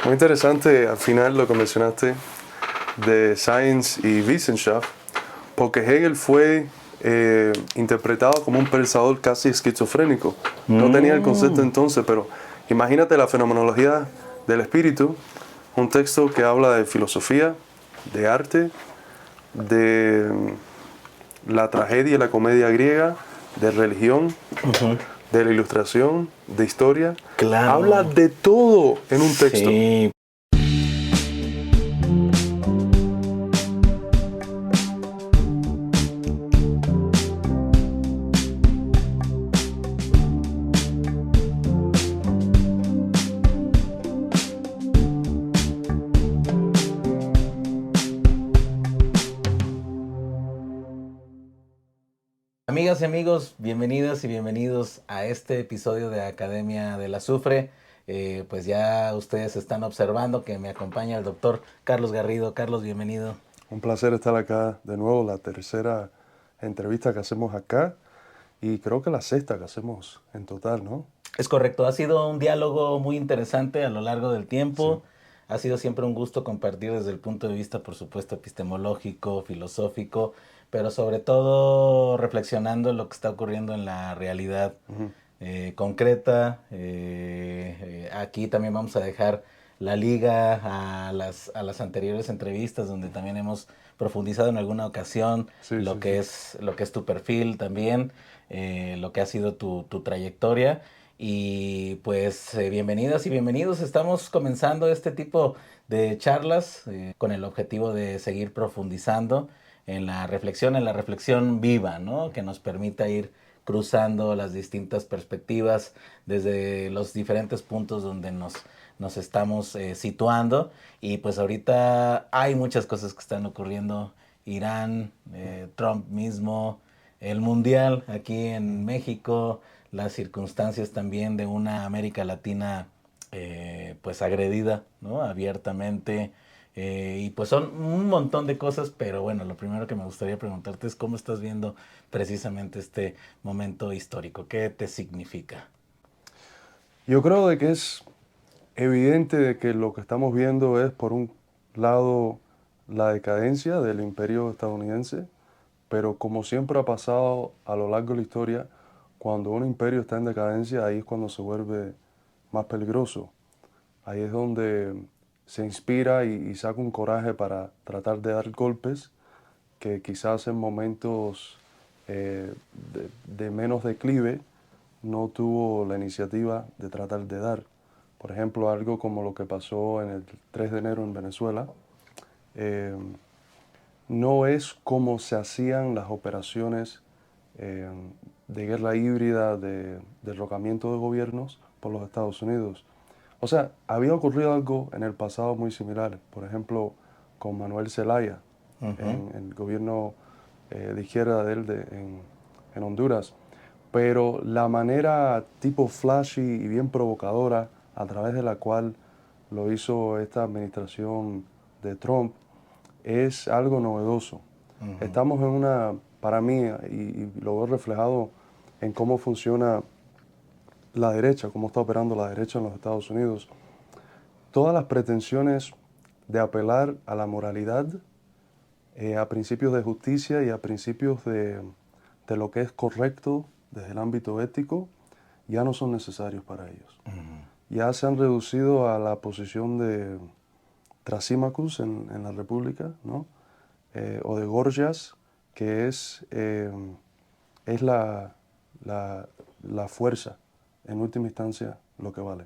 Muy interesante al final lo que mencionaste de Science y Wissenschaft, porque Hegel fue interpretado como un pensador casi esquizofrénico. No tenía el concepto entonces, pero imagínate la fenomenología del espíritu, un texto que habla de filosofía, de arte, de la tragedia y la comedia griega, de religión, de la ilustración, de historia. Claro. Habla de todo en un texto. Sí. Amigas y amigos, bienvenidas y bienvenidos a este episodio de Academia del Azufre. Pues ya ustedes están observando que me acompaña el doctor Carlos Garrido. Carlos, bienvenido. Un placer estar acá de nuevo, la tercera entrevista que hacemos acá y creo que la sexta que hacemos en total, ¿no? Es correcto, ha sido un diálogo muy interesante a lo largo del tiempo. Sí. Ha sido siempre un gusto compartir desde el punto de vista, por supuesto, epistemológico, filosófico, pero sobre todo reflexionando en lo que está ocurriendo en la realidad concreta. Aquí también vamos a dejar la liga a las anteriores entrevistas donde también hemos profundizado en alguna ocasión lo que es tu perfil también, lo que ha sido tu trayectoria. Y pues bienvenidas y bienvenidos. Estamos comenzando este tipo de charlas con el objetivo de seguir profundizando en la reflexión viva, ¿no? Que nos permita ir cruzando las distintas perspectivas desde los diferentes puntos donde nos estamos situando. Y pues ahorita hay muchas cosas que están ocurriendo. Irán, Trump mismo, el Mundial aquí en México, las circunstancias también de una América Latina pues agredida, ¿no? Abiertamente. Y pues son un montón de cosas, pero bueno, lo primero que me gustaría preguntarte es cómo estás viendo precisamente este momento histórico. ¿Qué te significa? Yo creo de que es evidente de que lo que estamos viendo es, por un lado, la decadencia del imperio estadounidense, pero como siempre ha pasado a lo largo de la historia, cuando un imperio está en decadencia, ahí es cuando se vuelve más peligroso. Ahí es donde se inspira y saca un coraje para tratar de dar golpes que quizás en momentos de menos declive no tuvo la iniciativa de tratar de dar. Por ejemplo, algo como lo que pasó en el 3 de enero en Venezuela, eh, no es como se hacían las operaciones eh, de guerra híbrida, de derrocamiento de gobiernos por los Estados Unidos. O sea, había ocurrido algo en el pasado muy similar, por ejemplo, con Manuel Zelaya, en el gobierno de izquierda de él en Honduras. Pero la manera tipo flashy y bien provocadora a través de la cual lo hizo esta administración de Trump es algo novedoso. Estamos en una, para mí, y lo veo reflejado en cómo funciona la derecha, cómo está operando la derecha en los Estados Unidos. Todas las pretensiones de apelar a la moralidad, a principios de justicia y a principios de lo que es correcto desde el ámbito ético, ya no son necesarios para ellos. Ya se han reducido a la posición de Trasímacus en la República, ¿no? O de Gorgias, que es la fuerza, en última instancia, lo que vale.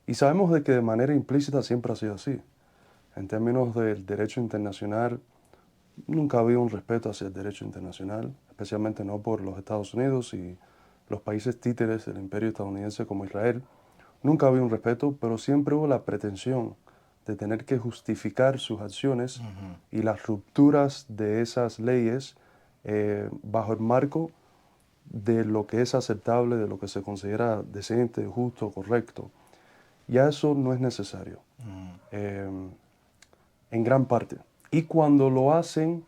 Y sabemos de que de manera implícita siempre ha sido así. En términos del derecho internacional, nunca ha habido un respeto hacia el derecho internacional, especialmente no por los Estados Unidos y los países títeres del imperio estadounidense como Israel. Nunca ha habido un respeto, pero siempre hubo la pretensión de tener que justificar sus acciones y las rupturas de esas leyes bajo el marco de lo que es aceptable, de lo que se considera decente, justo, correcto. Ya eso no es necesario, en gran parte. Y cuando lo hacen,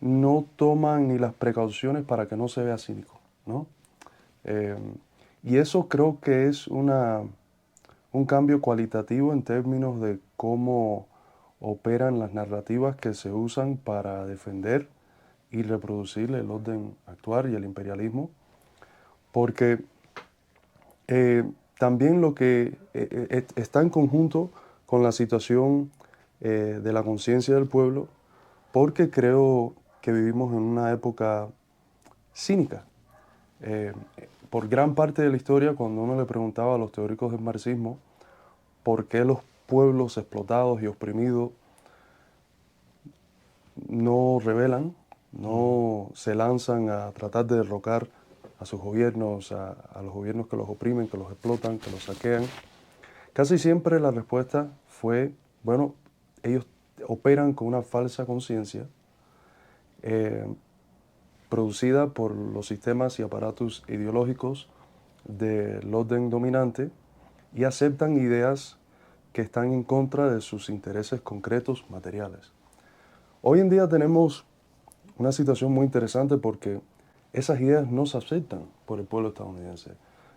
no toman ni las precauciones para que no se vea cínico, ¿no? Y eso creo que es un un cambio cualitativo en términos de cómo operan las narrativas que se usan para defender y reproducir el orden actual y el imperialismo, porque también lo que está en conjunto con la situación de la conciencia del pueblo, porque creo que vivimos en una época cínica. Por gran parte de la historia, cuando uno le preguntaba a los teóricos del marxismo por qué los pueblos explotados y oprimidos no rebelan, no se lanzan a tratar de derrocar a sus gobiernos, a los gobiernos que los oprimen, que los explotan, que los saquean, casi siempre la respuesta fue, bueno, ellos operan con una falsa conciencia eh, producida por los sistemas y aparatos ideológicos del orden dominante y aceptan ideas que están en contra de sus intereses concretos materiales. Hoy en día tenemos una situación muy interesante porque esas ideas no se aceptan por el pueblo estadounidense.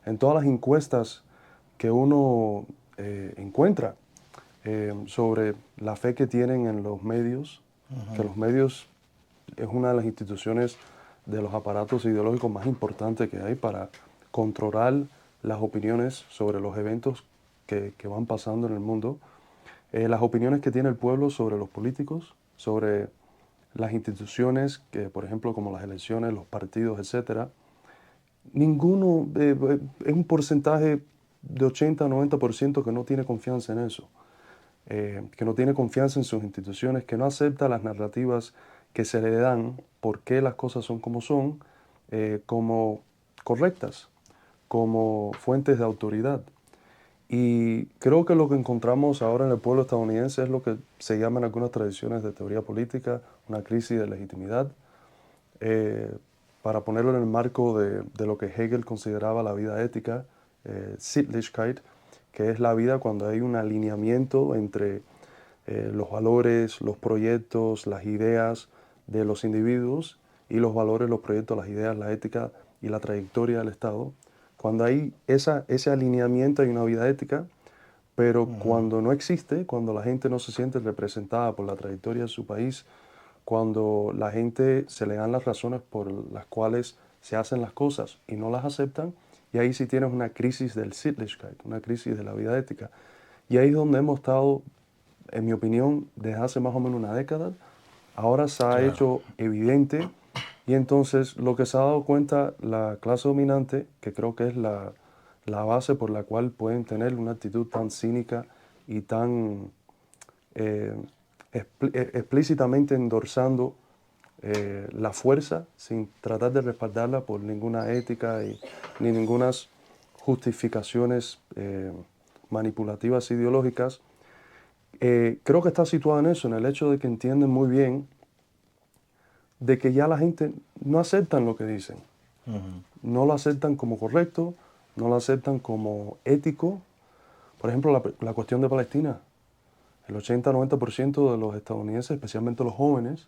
En todas las encuestas que uno encuentra sobre la fe que tienen en los medios, que los medios es una de las instituciones de los aparatos ideológicos más importantes que hay para controlar las opiniones sobre los eventos que van pasando en el mundo, las opiniones que tiene el pueblo sobre los políticos, sobre las instituciones, que, por ejemplo, como las elecciones, los partidos, etcétera. Ninguno, es un porcentaje de 80-90% que no tiene confianza en eso, que no tiene confianza en sus instituciones, que no acepta las narrativas que se le dan, por qué las cosas son como son, como correctas, como fuentes de autoridad. Y creo que lo que encontramos ahora en el pueblo estadounidense es lo que se llama en algunas tradiciones de teoría política una crisis de legitimidad. Eh, para ponerlo en el marco de lo que Hegel consideraba la vida ética, Sittlichkeit, que es la vida cuando hay un alineamiento entre los valores, los proyectos, las ideas de los individuos y los valores, los proyectos, las ideas, la ética y la trayectoria del Estado. Cuando hay ese alineamiento hay una vida ética, pero cuando no existe, cuando la gente no se siente representada por la trayectoria de su país, cuando la gente se le dan las razones por las cuales se hacen las cosas y no las aceptan, y ahí sí tienes una crisis del Sittlichkeit, una crisis de la vida ética. Y ahí es donde hemos estado, en mi opinión, desde hace más o menos una década. Ahora se ha Claro. hecho evidente y entonces lo que se ha dado cuenta la clase dominante, que creo que es la base por la cual pueden tener una actitud tan cínica y tan eh, explícitamente endorsando la fuerza sin tratar de respaldarla por ninguna ética ni ninguna justificaciones manipulativas ideológicas. Creo que está situado en eso, en el hecho de que entienden muy bien de que ya la gente no aceptan lo que dicen, no lo aceptan como correcto, no lo aceptan como ético. Por ejemplo, la cuestión de Palestina. El 80-90% de los estadounidenses, especialmente los jóvenes,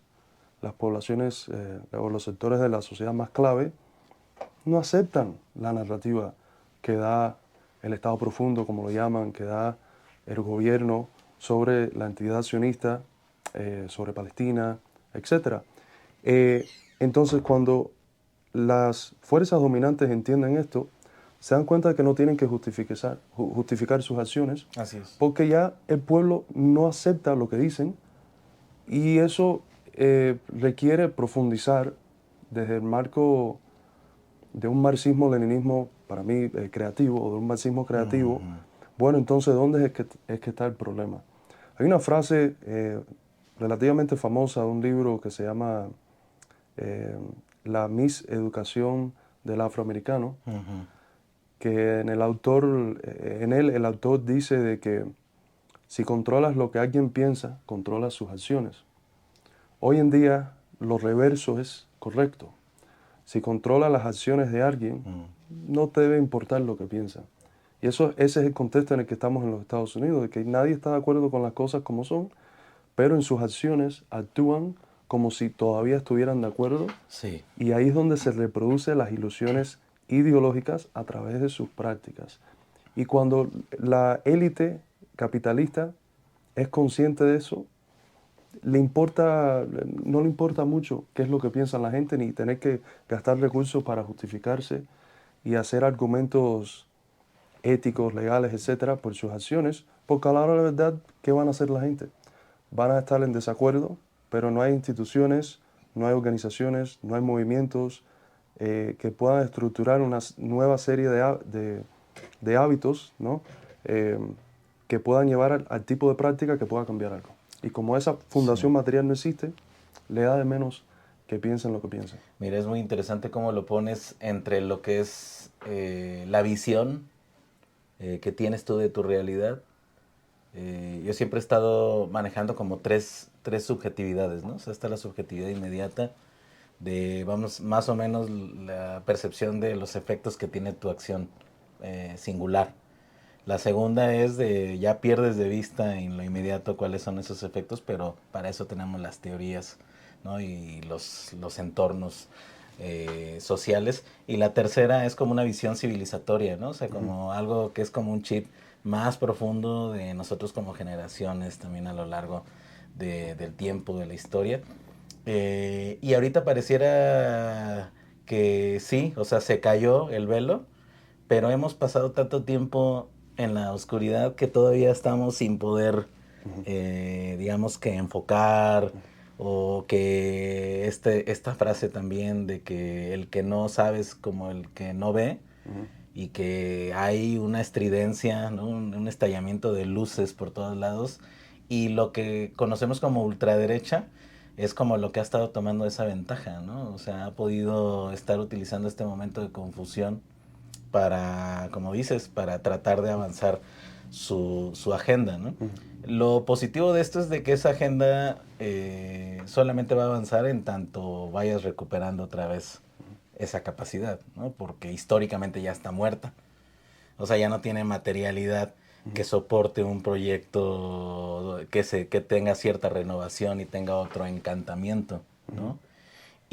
las poblaciones o los sectores de la sociedad más clave, no aceptan la narrativa que da el Estado profundo, como lo llaman, que da el gobierno sobre la entidad sionista, sobre Palestina, etc. Entonces, cuando las fuerzas dominantes entienden esto, se dan cuenta de que no tienen que justificar sus acciones, Así es. porque ya el pueblo no acepta lo que dicen y eso requiere profundizar desde el marco de un marxismo-leninismo, para mí, creativo, o de un marxismo creativo. Bueno, entonces, ¿dónde es que está el problema? Hay una frase relativamente famosa de un libro que se llama La miseducación del afroamericano, que en él el autor dice de que si controlas lo que alguien piensa, controlas sus acciones. Hoy en día lo reverso es correcto. Si controlas las acciones de alguien, no te debe importar lo que piensa. Y ese es el contexto en el que estamos en los Estados Unidos, de que nadie está de acuerdo con las cosas como son, pero en sus acciones actúan como si todavía estuvieran de acuerdo, Sí. y ahí es donde se reproducen las ilusiones ideológicas a través de sus prácticas. Y cuando la élite capitalista es consciente de eso, le importa, no le importa mucho qué es lo que piensa la gente, ni tener que gastar recursos para justificarse y hacer argumentos éticos, legales, etcétera, por sus acciones, porque a la hora de la verdad, ¿qué van a hacer la gente? Van a estar en desacuerdo, pero no hay instituciones, no hay organizaciones, no hay movimientos que puedan estructurar una nueva serie de hábitos, ¿no? Eh, que puedan llevar al tipo de práctica que pueda cambiar algo. Y como esa Sí. fundación material no existe, le da de menos que piensen lo que piensen. Mira, es muy interesante cómo lo pones entre lo que es la visión que tienes tú de tu realidad. Yo siempre he estado manejando como tres subjetividades, ¿no? O sea, está la subjetividad inmediata de, vamos, más o menos la percepción de los efectos que tiene tu acción singular. La segunda es de, ya pierdes de vista en lo inmediato cuáles son esos efectos, pero para eso tenemos las teorías, ¿no? Y los entornos sociales. Y la tercera es como una visión civilizatoria, ¿no? O sea, Ujú. como algo que es como un chip más profundo de nosotros como generaciones también a lo largo del tiempo, de la historia. Y ahorita pareciera que sí, o sea, se cayó el velo, pero hemos pasado tanto tiempo en la oscuridad que todavía estamos sin poder, Ujú. digamos que enfocar o que esta frase también de que el que no sabe es como el que no ve Ujú. y que hay una estridencia, ¿no? Un estallamiento de luces por todos lados y lo que conocemos como ultraderecha es como lo que ha estado tomando esa ventaja, ¿no? O sea, ha podido estar utilizando este momento de confusión para, como dices, para tratar de avanzar su agenda, ¿no? Ujú. Lo positivo de esto es de que esa agenda solamente va a avanzar en tanto vayas recuperando otra vez esa capacidad, ¿no? Porque históricamente ya está muerta. O sea, ya no tiene materialidad Ujú. que soporte un proyecto que tenga cierta renovación y tenga otro encantamiento, Ujú. ¿no?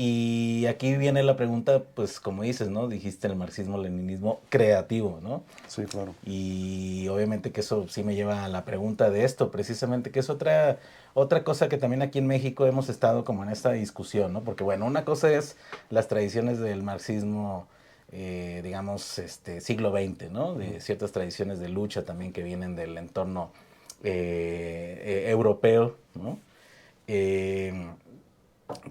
Y aquí viene la pregunta, pues como dices, ¿no? Dijiste el marxismo-leninismo creativo, ¿no? Sí, claro. Y obviamente que eso sí me lleva a la pregunta de esto, precisamente, que es otra cosa que también aquí en México hemos estado como en esta discusión, ¿no? Porque bueno, una cosa es las tradiciones del marxismo, digamos, siglo XX, ¿no? Ujú. De ciertas tradiciones de lucha también que vienen del entorno europeo, ¿no? Eh,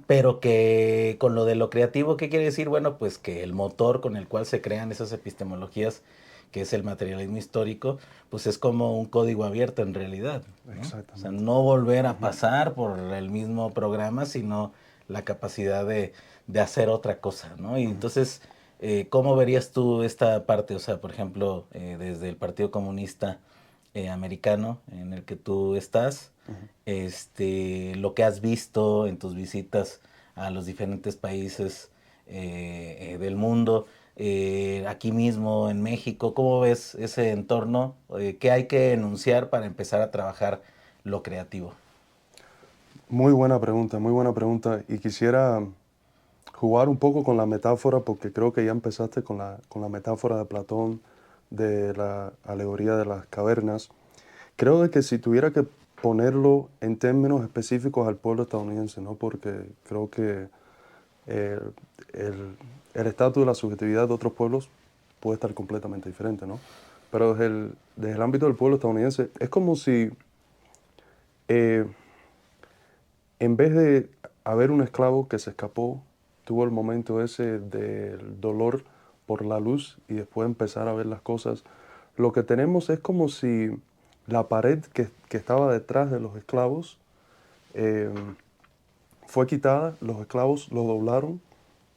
pero que con lo de lo creativo, ¿qué quiere decir? Bueno, pues que el motor con el cual se crean esas epistemologías, que es el materialismo histórico, pues es como un código abierto en realidad, ¿no? O sea, Exactamente. no volver a Ujú. pasar por el mismo programa, sino la capacidad de hacer otra cosa, ¿no? Y Ujú. entonces, ¿cómo verías tú esta parte? O sea, por ejemplo, desde el Partido Comunista americano en el que tú estás, Ujú. lo que has visto en tus visitas a los diferentes países del mundo, aquí mismo en México, ¿cómo ves ese entorno? ¿Qué hay que enunciar para empezar a trabajar lo creativo? Muy buena pregunta. Y quisiera jugar un poco con la metáfora, porque creo que ya empezaste con la metáfora de Platón, de la alegoría de las cavernas. Creo de que si tuviera que ponerlo en términos específicos al pueblo estadounidense, ¿no? Porque creo que eh, el el estatus de la subjetividad de otros pueblos puede estar completamente diferente, ¿no? Pero desde el ámbito del pueblo estadounidense, es como si eh, en vez de haber un esclavo que se escapó, tuvo el momento ese del dolor por la luz y después empezar a ver las cosas, lo que tenemos es como si la pared que estaba detrás de los esclavos eh, fue quitada, los esclavos lo doblaron,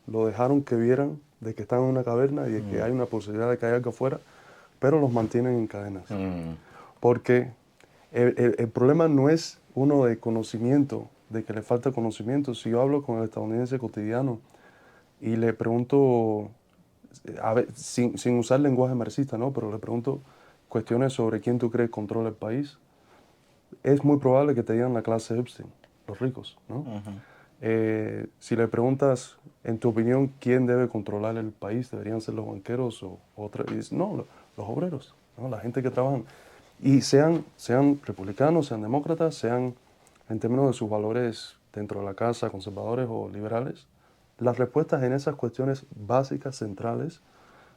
lo dejaron que vieran de que están en una caverna y de que Mm, hay una posibilidad de que haya algo afuera, pero los mantienen en cadenas. mm, Porque el problema no es uno de conocimiento, de que le falta conocimiento. Si yo hablo con el estadounidense cotidiano y le pregunto, a ver, sin usar lenguaje marxista, ¿no? Pero le pregunto cuestiones sobre quién tú crees controla el país, es muy probable que te digan la clase Epstein, los ricos, ¿no? ujú, Si le preguntas, en tu opinión, quién debe controlar el país, deberían ser los banqueros o otra, y dice, no, los obreros. ¿no? La gente que trabaja. Y sean republicanos, sean demócratas, sean en términos de sus valores dentro de la casa, conservadores o liberales, las respuestas en esas cuestiones básicas, centrales,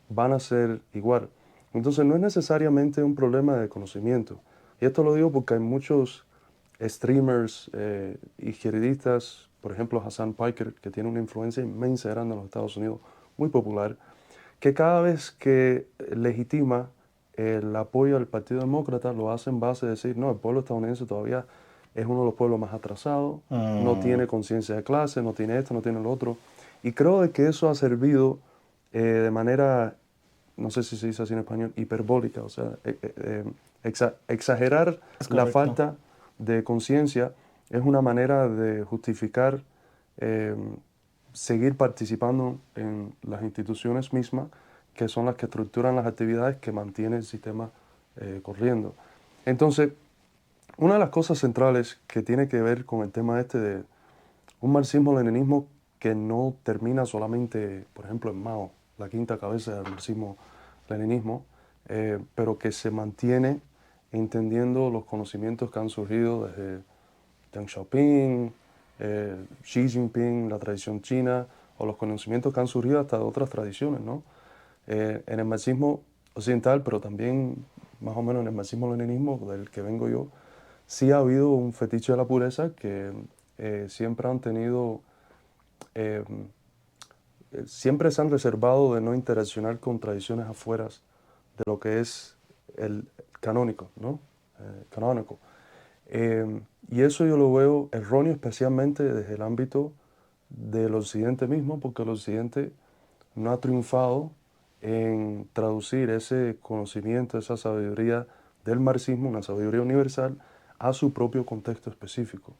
van a ser igual. Entonces no es necesariamente un problema de conocimiento. Y esto lo digo porque hay muchos streamers izquierdistas, por ejemplo Hassan Piker, que tiene una influencia inmensa grande en los Estados Unidos, muy popular, que cada vez que legitima el apoyo al Partido Demócrata lo hace en base a decir, no, el pueblo estadounidense todavía es uno de los pueblos más atrasados, no Mm, tiene conciencia de clase, no tiene esto, no tiene lo otro. Y creo de que eso ha servido de manera, no sé si se dice así en español, hiperbólica, o sea, exagerar es la correcto. falta de conciencia es una manera de justificar eh, seguir participando en las instituciones mismas, que son las que estructuran las actividades que mantienen el sistema corriendo. Entonces, una de las cosas centrales que tiene que ver con el tema este de un marxismo-leninismo que no termina solamente, por ejemplo, en Mao, la quinta cabeza del marxismo-leninismo, pero que se mantiene entendiendo los conocimientos que han surgido desde Deng Xiaoping, Xi Jinping, la tradición china, o los conocimientos que han surgido hasta de otras tradiciones, ¿no? En el marxismo occidental, pero también más o menos en el marxismo-leninismo, del que vengo yo, sí ha habido un fetiche de la pureza que siempre han tenido, eh, siempre se han reservado de no interaccionar con tradiciones afuera de lo que es el canónico, ¿no? Canónico. Y eso yo lo veo erróneo especialmente desde el ámbito del occidente mismo, porque el occidente no ha triunfado en traducir ese conocimiento, esa sabiduría del marxismo, una sabiduría universal, a su propio contexto específico.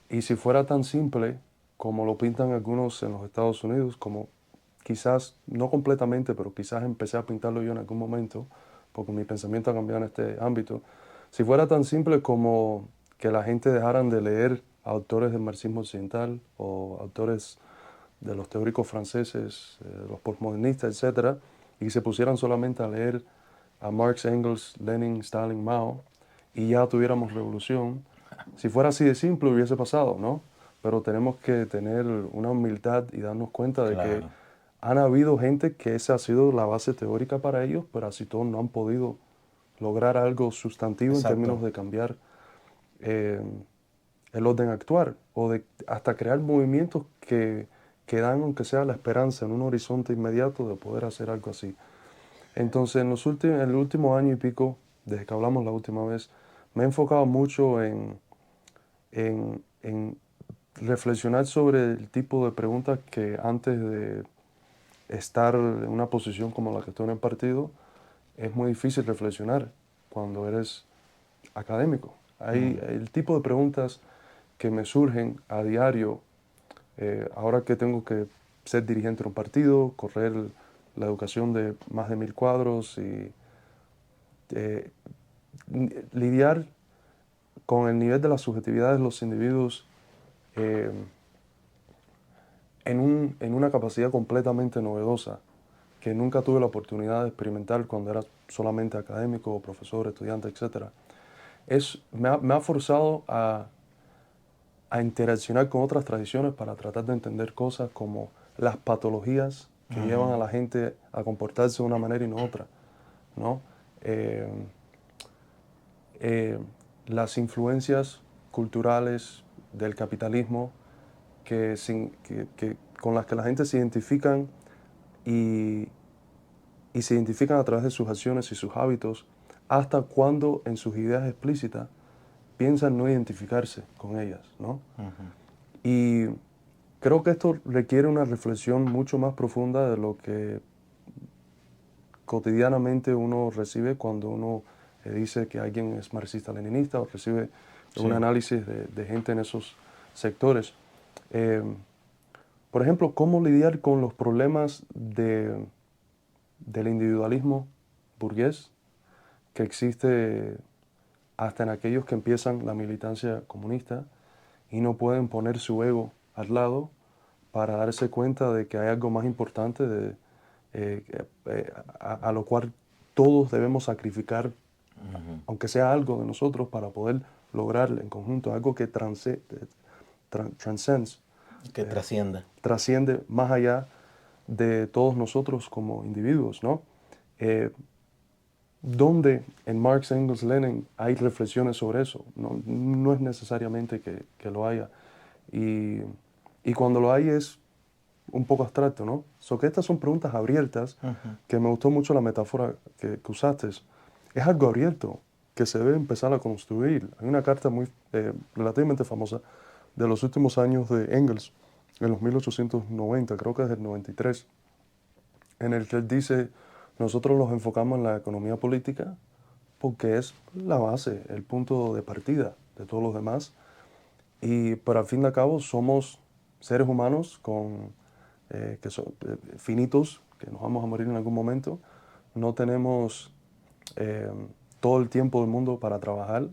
Y si fuera tan simple como lo pintan algunos en los Estados Unidos, como quizás, no completamente, pero quizás empecé a pintarlo yo en algún momento, porque mi pensamiento ha cambiado en este ámbito, si fuera tan simple como que la gente dejaran de leer a autores del marxismo occidental o autores de los teóricos franceses, los postmodernistas, etcétera, y se pusieran solamente a leer a Marx, Engels, Lenin, Stalin, Mao, y ya tuviéramos revolución. Si fuera así de simple hubiese pasado, ¿no? Pero tenemos que tener una humildad y darnos cuenta de que Claro, han habido gente que esa ha sido la base teórica para ellos, pero así todos no han podido lograr algo sustantivo en términos exacto. de cambiar eh, el orden actual o de hasta crear movimientos que dan, aunque sea la esperanza en un horizonte inmediato de poder hacer algo así. Entonces, en el último año y pico, desde que hablamos la última vez, me he enfocado mucho en reflexionar sobre el tipo de preguntas que antes de estar en una posición como la que estoy en el partido, es muy difícil reflexionar cuando eres académico. Hay Mm, el tipo de preguntas que me surgen a diario, ahora que tengo que ser dirigente de un partido, correr la educación de más de 1000 cuadros y eh, lidiar con el nivel de la subjetividad de los individuos eh, en una capacidad completamente novedosa que nunca tuve la oportunidad de experimentar cuando era solamente académico, profesor, estudiante, etc. Me ha forzado a interaccionar con otras tradiciones para tratar de entender cosas como las patologías que llevan ujú. a la gente a comportarse de una manera y no otra, ¿no? Eh, eh, las influencias culturales del capitalismo con las que la gente se identifican y, y se identifican a través de sus acciones y sus hábitos, hasta cuando en sus ideas explícitas piensan no identificarse con ellas, ¿no? Y creo que esto requiere una reflexión mucho más profunda de lo que cotidianamente uno recibe cuando uno dice que alguien es marxista-leninista o recibe un Sí. análisis de gente en esos sectores. Eh, por ejemplo, cómo lidiar con los problemas del individualismo burgués que existe hasta en aquellos que empiezan la militancia comunista y no pueden poner su ego al lado para darse cuenta de que hay algo más importante a lo cual todos debemos sacrificar, Ujú. aunque sea algo de nosotros, para poder lograr en conjunto algo que transcends, Que trascienda. trasciende más allá de todos nosotros como individuos, ¿no? Eh, ¿Dónde en Marx, Engels, Lenin hay reflexiones sobre eso? No, no es necesariamente que lo haya. Y, y cuando lo hay es un poco abstracto, ¿no? So que estas son preguntas abiertas, Ujú. que me gustó mucho la metáfora que usaste. Es algo abierto que se debe empezar a construir. Hay una carta muy relativamente famosa de los últimos años de Engels, en los 1890, creo que es del 93, en el que él dice, nosotros los enfocamos en la economía política porque es la base, el punto de partida de todos los demás. Y pero al fin y al cabo somos seres humanos que son finitos, que nos vamos a morir en algún momento. No tenemos eh, todo el tiempo del mundo para trabajar.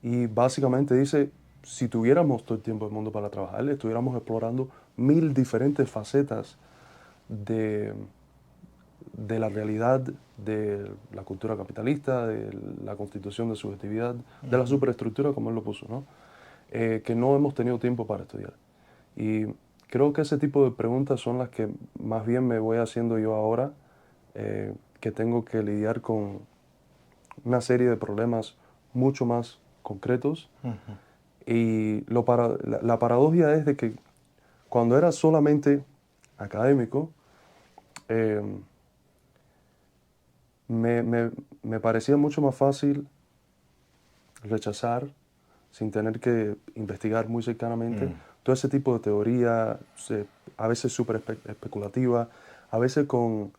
Y básicamente dice, si tuviéramos todo el tiempo del mundo para trabajar, estuviéramos explorando 1000 diferentes facetas de, de la realidad, de la cultura capitalista, de la constitución de subjetividad, de la Ujú. superestructura, como él lo puso, ¿no? Que no hemos tenido tiempo para estudiar. Y creo que ese tipo de preguntas son las que más bien me voy haciendo yo ahora, que tengo que lidiar con una serie de problemas mucho más concretos. Ujú. Y la paradoja es de que cuando era solamente académico, eh, me, me- me parecía mucho más fácil rechazar sin tener que investigar muy cercanamente Mm. todo ese tipo de teoría, a veces súper especulativa, a veces con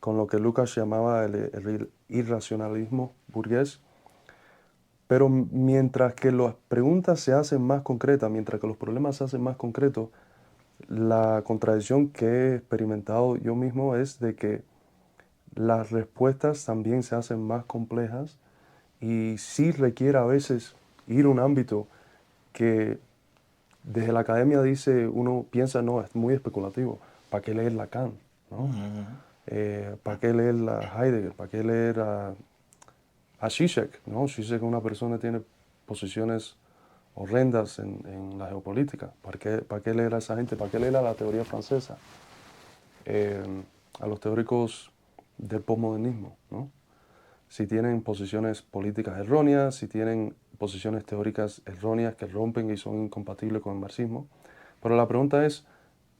lo que Lucas llamaba el irracionalismo burgués. Pero mientras que las preguntas se hacen más concretas, mientras que los problemas se hacen más concretos, la contradicción que he experimentado yo mismo es de que las respuestas también se hacen más complejas y sí requiere a veces ir a un ámbito que desde la academia dice, uno piensa, no, es muy especulativo. ¿Para qué leer Lacan? ¿No? Ujú. ¿Para qué leer a Heidegger? ¿Para qué leer a Zizek? ¿No? Zizek es una persona que tiene posiciones horrendas en la geopolítica. Para qué leer a esa gente? ¿Para qué leer a la teoría francesa? Eh, a los teóricos del posmodernismo, ¿no? Si tienen posiciones políticas erróneas, si tienen posiciones teóricas erróneas que rompen y son incompatibles con el marxismo. Pero la pregunta es,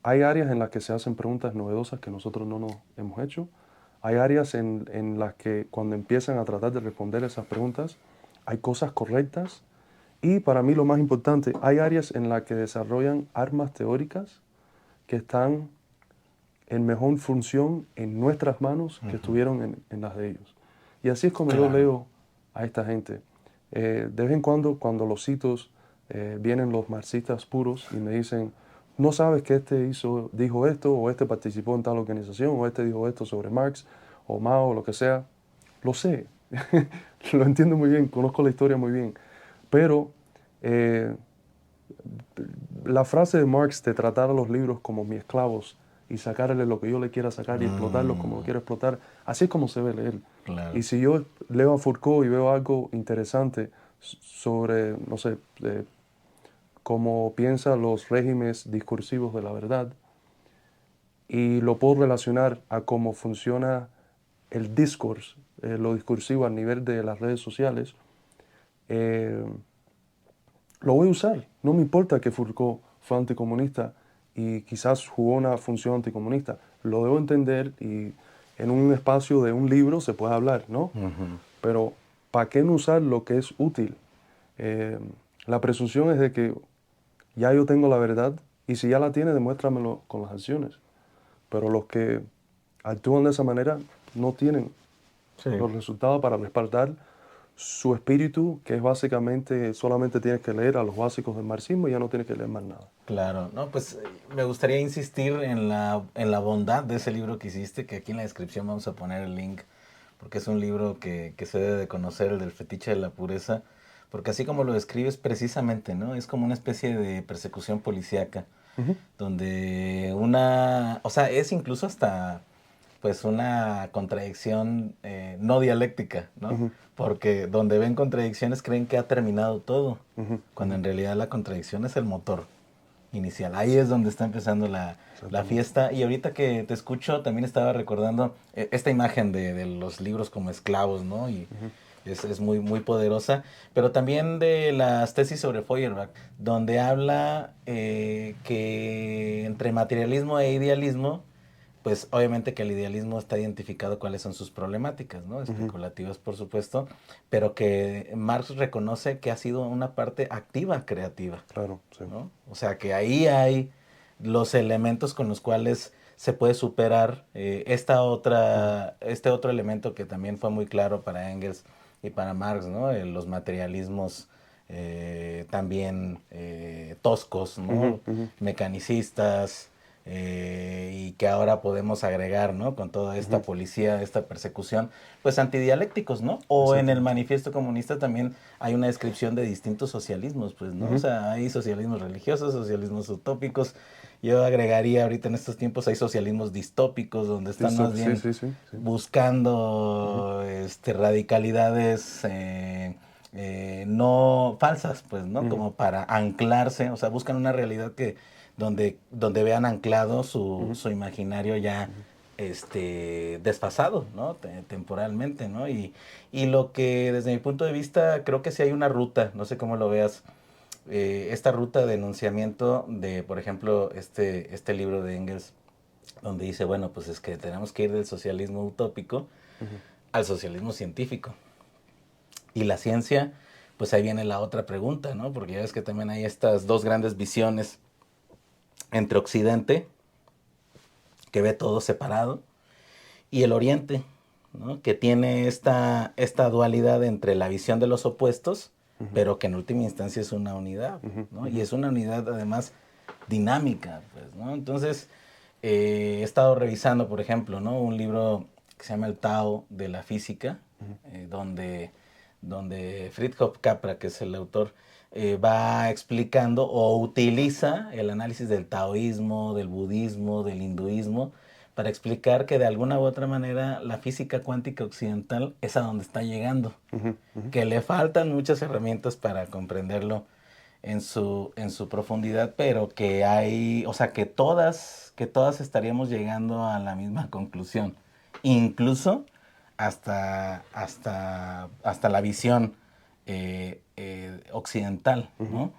¿hay áreas en las que se hacen preguntas novedosas que nosotros no nos hemos hecho? Hay áreas en las que cuando empiezan a tratar de responder esas preguntas, hay cosas correctas. Y para mí lo más importante, hay áreas en las que desarrollan armas teóricas que están en mejor función en nuestras manos que Ujú. estuvieron en las de ellos. Y así es como yo Claro. leo a esta gente. De vez en cuando los citos, vienen los marxistas puros y me dicen, no sabes que este dijo esto, o este participó en tal organización, o este dijo esto sobre Marx, o Mao, o lo que sea. Lo sé, lo entiendo muy bien, conozco la historia muy bien, pero eh, la frase de Marx de tratar a los libros como mis esclavos y sacarle lo que yo le quiera sacar y explotarlos como lo Mm. quiero explotar, así es como se ve leer. Y Claro. si yo leo a Foucault y veo algo interesante sobre, no sé, cómo piensa los regímenes discursivos de la verdad, y lo puedo relacionar a cómo funciona el discourse, lo discursivo a nivel de las redes sociales, eh, lo voy a usar. No me importa que Foucault fue anticomunista y quizás jugó una función anticomunista. Lo debo entender y en un espacio de un libro se puede hablar, ¿no? Ujú. Pero ¿para qué no usar lo que es útil? Eh, la presunción es de que ya yo tengo la verdad y si ya la tiene, demuéstramelo con las acciones. Pero los que actúan de esa manera no tienen Sí. los resultados para respaldar su espíritu, que es básicamente solamente tienes que leer a los básicos del marxismo y ya no tienes que leer más nada. Claro, no, pues me gustaría insistir en la bondad de ese libro que hiciste, que aquí en la descripción vamos a poner el link, porque es un libro que se debe de conocer, el del fetiche de la pureza, porque así como lo describes precisamente, ¿no? Es como una especie de persecución policíaca, Ujú. donde una, o sea, es incluso hasta pues una contradicción no dialéctica, ¿no? Ujú, Porque donde ven contradicciones creen que ha terminado todo, ujú, cuando ujú. en realidad la contradicción es el motor inicial. Ahí es donde está empezando la Exactamente. fiesta. Y ahorita que te escucho, también estaba recordando esta imagen de los libros como esclavos, ¿no? Y Ujú, es muy, muy poderosa. Pero también de las tesis sobre Feuerbach, donde habla que entre materialismo e idealismo, pues obviamente que el idealismo está identificado cuáles son sus problemáticas, ¿no? ujú. Especulativas, por supuesto, pero que Marx reconoce que ha sido una parte activa creativa, Claro, sí. ¿no? O sea, que ahí hay los elementos con los cuales se puede superar Ujú, este otro elemento que también fue muy claro para Engels y para Marx, ¿no? Los materialismos también toscos, ujú, ¿no? ujú, Mecanicistas, y que ahora podemos agregar, ¿no? Con toda esta ujú. policía, esta persecución, pues antidialécticos, ¿no? O en el Exactamente. manifiesto comunista también hay una descripción de distintos socialismos, pues, ¿no? O Ujú. sea, hay socialismos religiosos, socialismos utópicos. Yo agregaría ahorita en estos tiempos hay socialismos distópicos, donde están más Sí, bien sí, sí, sí. Ujú, buscando radicalidades no falsas, pues, ¿no? ujú, Como para anclarse, o sea, buscan una realidad que donde vean anclado ujú, su imaginario ya ujú. desfasado, ¿no? Temporalmente, ¿no? Y lo que desde mi punto de vista creo que sí hay una ruta, no sé cómo lo veas, esta ruta de enunciamiento de, por ejemplo, este libro de Engels, donde dice, bueno, pues es que tenemos que ir del socialismo utópico Ujú, al socialismo científico. Y la ciencia, pues ahí viene la otra pregunta, ¿no? Porque ya ves que también hay estas dos grandes visiones entre Occidente, que ve todo separado, y el Oriente, ¿no? Que tiene esta dualidad entre la visión de los opuestos, ujú, pero que en última instancia es una unidad, ujú, ¿no? Y ujú, es una unidad además dinámica, pues, ¿no? Entonces, he estado revisando, por ejemplo, ¿no? Un libro que se llama El Tao de la física, ujú, donde Fritjof Capra, que es el autor, va explicando o utiliza el análisis del taoísmo, del budismo, del hinduismo, para explicar que de alguna u otra manera la física cuántica occidental es a donde está llegando, ujú, ujú. que le faltan muchas herramientas para comprenderlo en su profundidad, pero que hay, o sea, que todas estaríamos llegando a la misma conclusión, incluso hasta la visión occidental, Ujú, ¿no?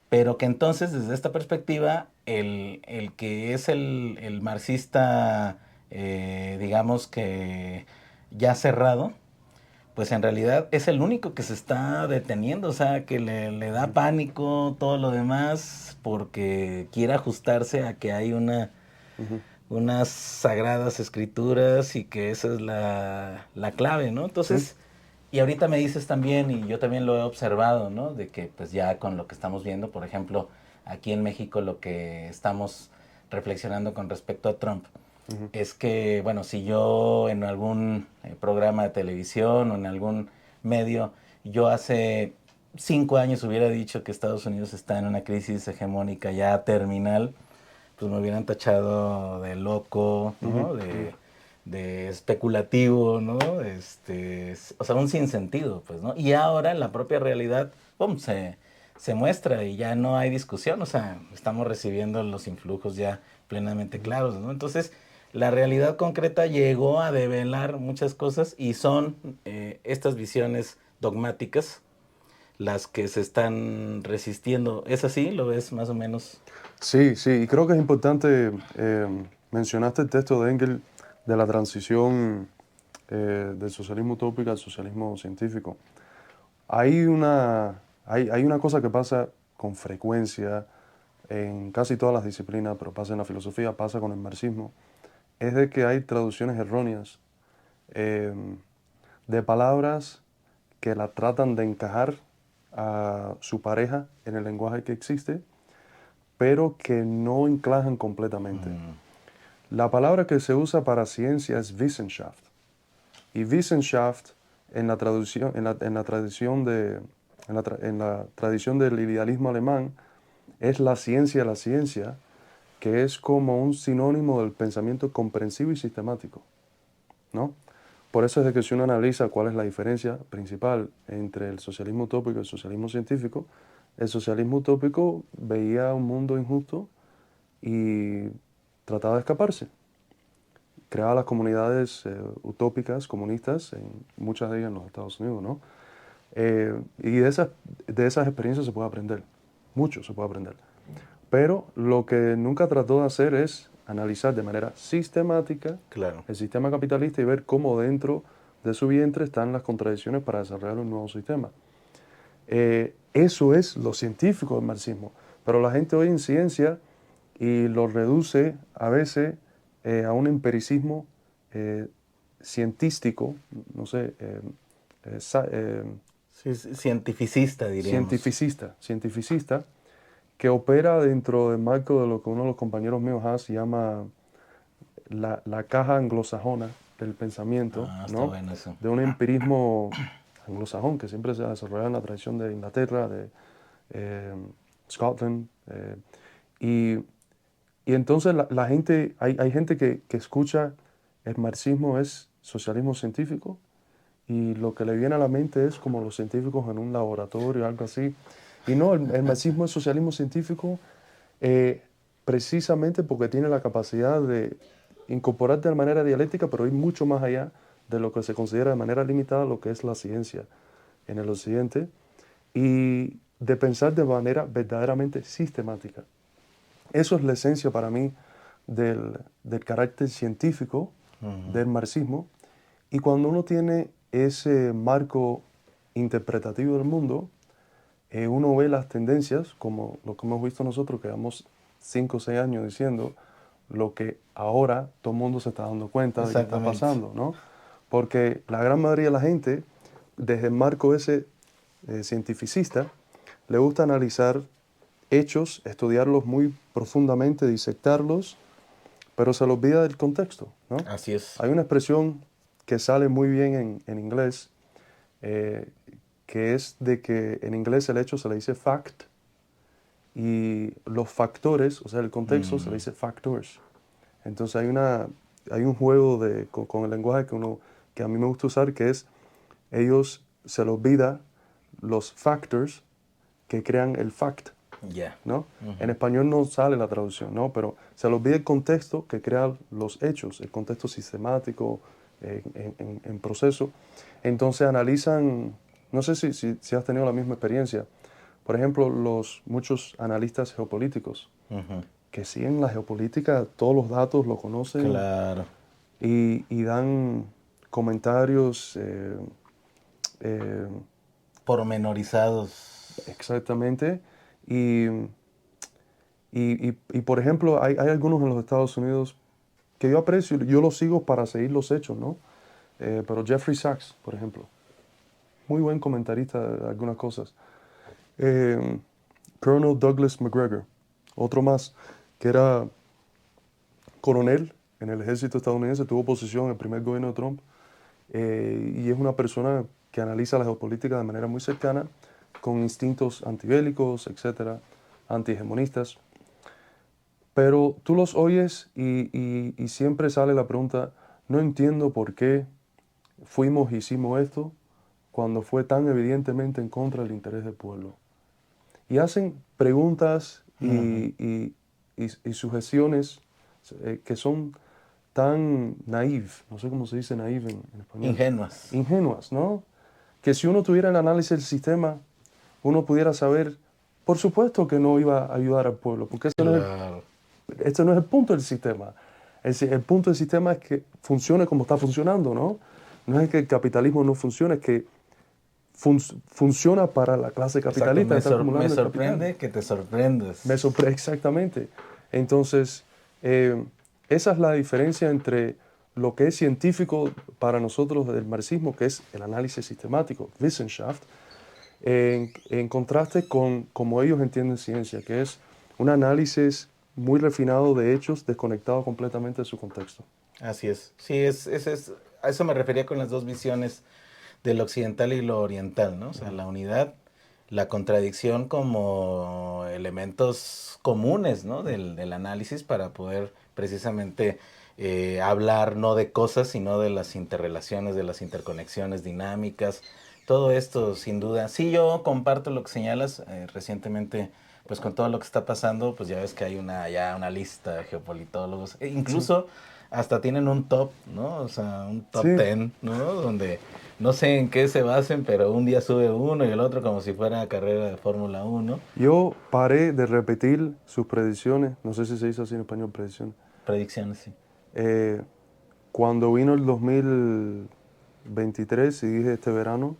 Pero que entonces, desde esta perspectiva, el que es el marxista, digamos que ya cerrado, pues en realidad es el único que se está deteniendo, o sea, que le da ujú, pánico todo lo demás porque quiere ajustarse a que hay ujú. unas sagradas escrituras y que esa es la clave, ¿no? Sí, Entonces, y ahorita me dices también, y yo también lo he observado, ¿no? De que pues ya con lo que estamos viendo, por ejemplo, aquí en México lo que estamos reflexionando con respecto a Trump, ujú, es que, bueno, si yo en algún programa de televisión o en algún medio, yo hace 5 años hubiera dicho que Estados Unidos está en una crisis hegemónica ya terminal, pues me hubieran tachado de loco, ujú, ¿no? ujú. De especulativo, ¿no? O sea, un sinsentido, pues, ¿no? Y ahora en la propia realidad, ¡pum!, se muestra y ya no hay discusión, o sea, estamos recibiendo los influjos ya plenamente Ujú. claros, ¿no? Entonces, la realidad concreta llegó a develar muchas cosas y son estas visiones dogmáticas las que se están resistiendo. ¿Es así? ¿Lo ves más o menos? Sí, sí, y creo que es importante, mencionaste el texto de Engels de la transición del socialismo utópico al socialismo científico. Hay una cosa que pasa con frecuencia en casi todas las disciplinas, pero pasa en la filosofía, pasa con el marxismo, es de que hay traducciones erróneas eh, de palabras que la tratan de encajar a su pareja en el lenguaje que existe, pero que no encajan completamente. Mm, La palabra que se usa para ciencia es Wissenschaft. Y Wissenschaft en la tradición en la tradición del idealismo alemán es la ciencia, que es como un sinónimo del pensamiento comprensivo y sistemático. ¿no? Por eso es de que si uno analiza cuál es la diferencia principal entre el socialismo utópico y el socialismo científico, el socialismo utópico veía un mundo injusto y trataba de escaparse. Creaba las comunidades utópicas, comunistas, en muchas de ellas en los Estados Unidos, ¿no? Y de esas experiencias se puede aprender, mucho se puede aprender. Pero lo que nunca trató de hacer es analizar de manera sistemática Claro. el sistema capitalista y ver cómo dentro de su vientre están las contradicciones para desarrollar un nuevo sistema. Eso es lo científico del marxismo. Pero la gente hoy en ciencia y lo reduce a veces a un empiricismo cientístico, no sé, Sí, cientificista, diríamos. cientificista, que opera dentro del marco de lo que uno de los compañeros míos Haas llama la caja anglosajona del pensamiento, Ah, está ¿no? bueno eso. De un empirismo anglosajón que siempre se ha desarrollado en la tradición de Inglaterra, de eh, Scotland. Y, y entonces la gente, hay gente que escucha el marxismo es socialismo científico y lo que le viene a la mente es como los científicos en un laboratorio, algo así. Y no, el marxismo es socialismo científico eh, precisamente porque tiene la capacidad de incorporarte de manera dialéctica, pero ir mucho más allá de lo que se considera de manera limitada lo que es la ciencia en el occidente y de pensar de manera verdaderamente sistemática. Eso es la esencia para mí del carácter científico Ujú. del marxismo. Y cuando uno tiene ese marco interpretativo del mundo, uno ve las tendencias, como lo que hemos visto nosotros, que llevamos 5 o 6 años diciendo lo que ahora todo el mundo se está dando cuenta de que está Exactamente. pasando, ¿no? Porque la gran mayoría de la gente, desde el marco ese cientificista, le gusta analizar hechos, estudiarlos muy profundamente, disectarlos, pero se le olvida del contexto, ¿no? Así es. Hay una expresión que sale muy bien en inglés, eh, que es de que en inglés el hecho se le dice fact y los factores, o sea, el contexto se le Mm, dice factors. Entonces hay un juego con el lenguaje que a mí me gusta usar, que es ellos se les olvida los factors que crean el fact, ya. ¿no? En Ujú. español no sale la traducción, ¿no? Pero se les olvida el contexto que crea los hechos, el contexto sistemático, en proceso. Entonces analizan, no sé si has tenido la misma experiencia, por ejemplo, muchos analistas geopolíticos Ujú. que siguen la geopolítica, todos los datos lo conocen Claro. y dan comentarios eh, Pormenorizados. exactamente. Y, y, por ejemplo, hay algunos en los Estados Unidos que yo aprecio, yo los sigo para seguir los hechos, ¿no? Pero Jeffrey Sachs, por ejemplo, muy buen comentarista de algunas cosas. Eh, Colonel Douglas McGregor, otro más, que era coronel en el ejército estadounidense, tuvo posición en el primer gobierno de Trump y es una persona que analiza la geopolítica de manera muy cercana, con instintos antibélicos, etcétera, antihegemonistas. Pero tú los oyes y siempre sale la pregunta, no entiendo por qué fuimos y hicimos esto cuando fue tan evidentemente en contra del interés del pueblo. Y hacen preguntas Ujú. y sugestiones que son tan naive, no sé cómo se dice naive en español, Ingenuas. ingenuas, ¿no? Que si uno tuviera el análisis del sistema, uno pudiera saber, por supuesto que no iba a ayudar al pueblo, porque Claro. este no es el punto del sistema. El punto del sistema es que funcione como está funcionando, ¿no? No es que el capitalismo no funcione, es que funciona para la clase Exacto. capitalista que está Me acumulando el capital. sorprende que te sorprendas. Me sorprende exactamente. Entonces, esa es la diferencia entre lo que es científico para nosotros del marxismo, que es el análisis sistemático, Wissenschaft, en contraste con como ellos entienden ciencia, que es un análisis muy refinado de hechos, desconectado completamente de su contexto. Así es. Sí, a eso me refería con las dos visiones del occidental y lo oriental, ¿no? O sea, Ujú. la unidad, la contradicción como elementos comunes, ¿no? Del análisis para poder precisamente hablar no de cosas, sino de las interrelaciones, de las interconexiones dinámicas. Todo esto, sin duda. Sí, yo comparto lo que señalas. Recientemente, pues con todo lo que está pasando, pues ya ves que hay ya una lista de geopolitólogos. Sí, Incluso hasta tienen un top, ¿no? O sea, un top sí. 10, ¿no? Donde no sé en qué se basen, pero un día sube uno y el otro como si fuera carrera de Fórmula 1. Yo paré de repetir sus predicciones, no sé si se dice así en español, predicciones. Predicciones, sí. Eh, Cuando vino el 2023 y dije este verano,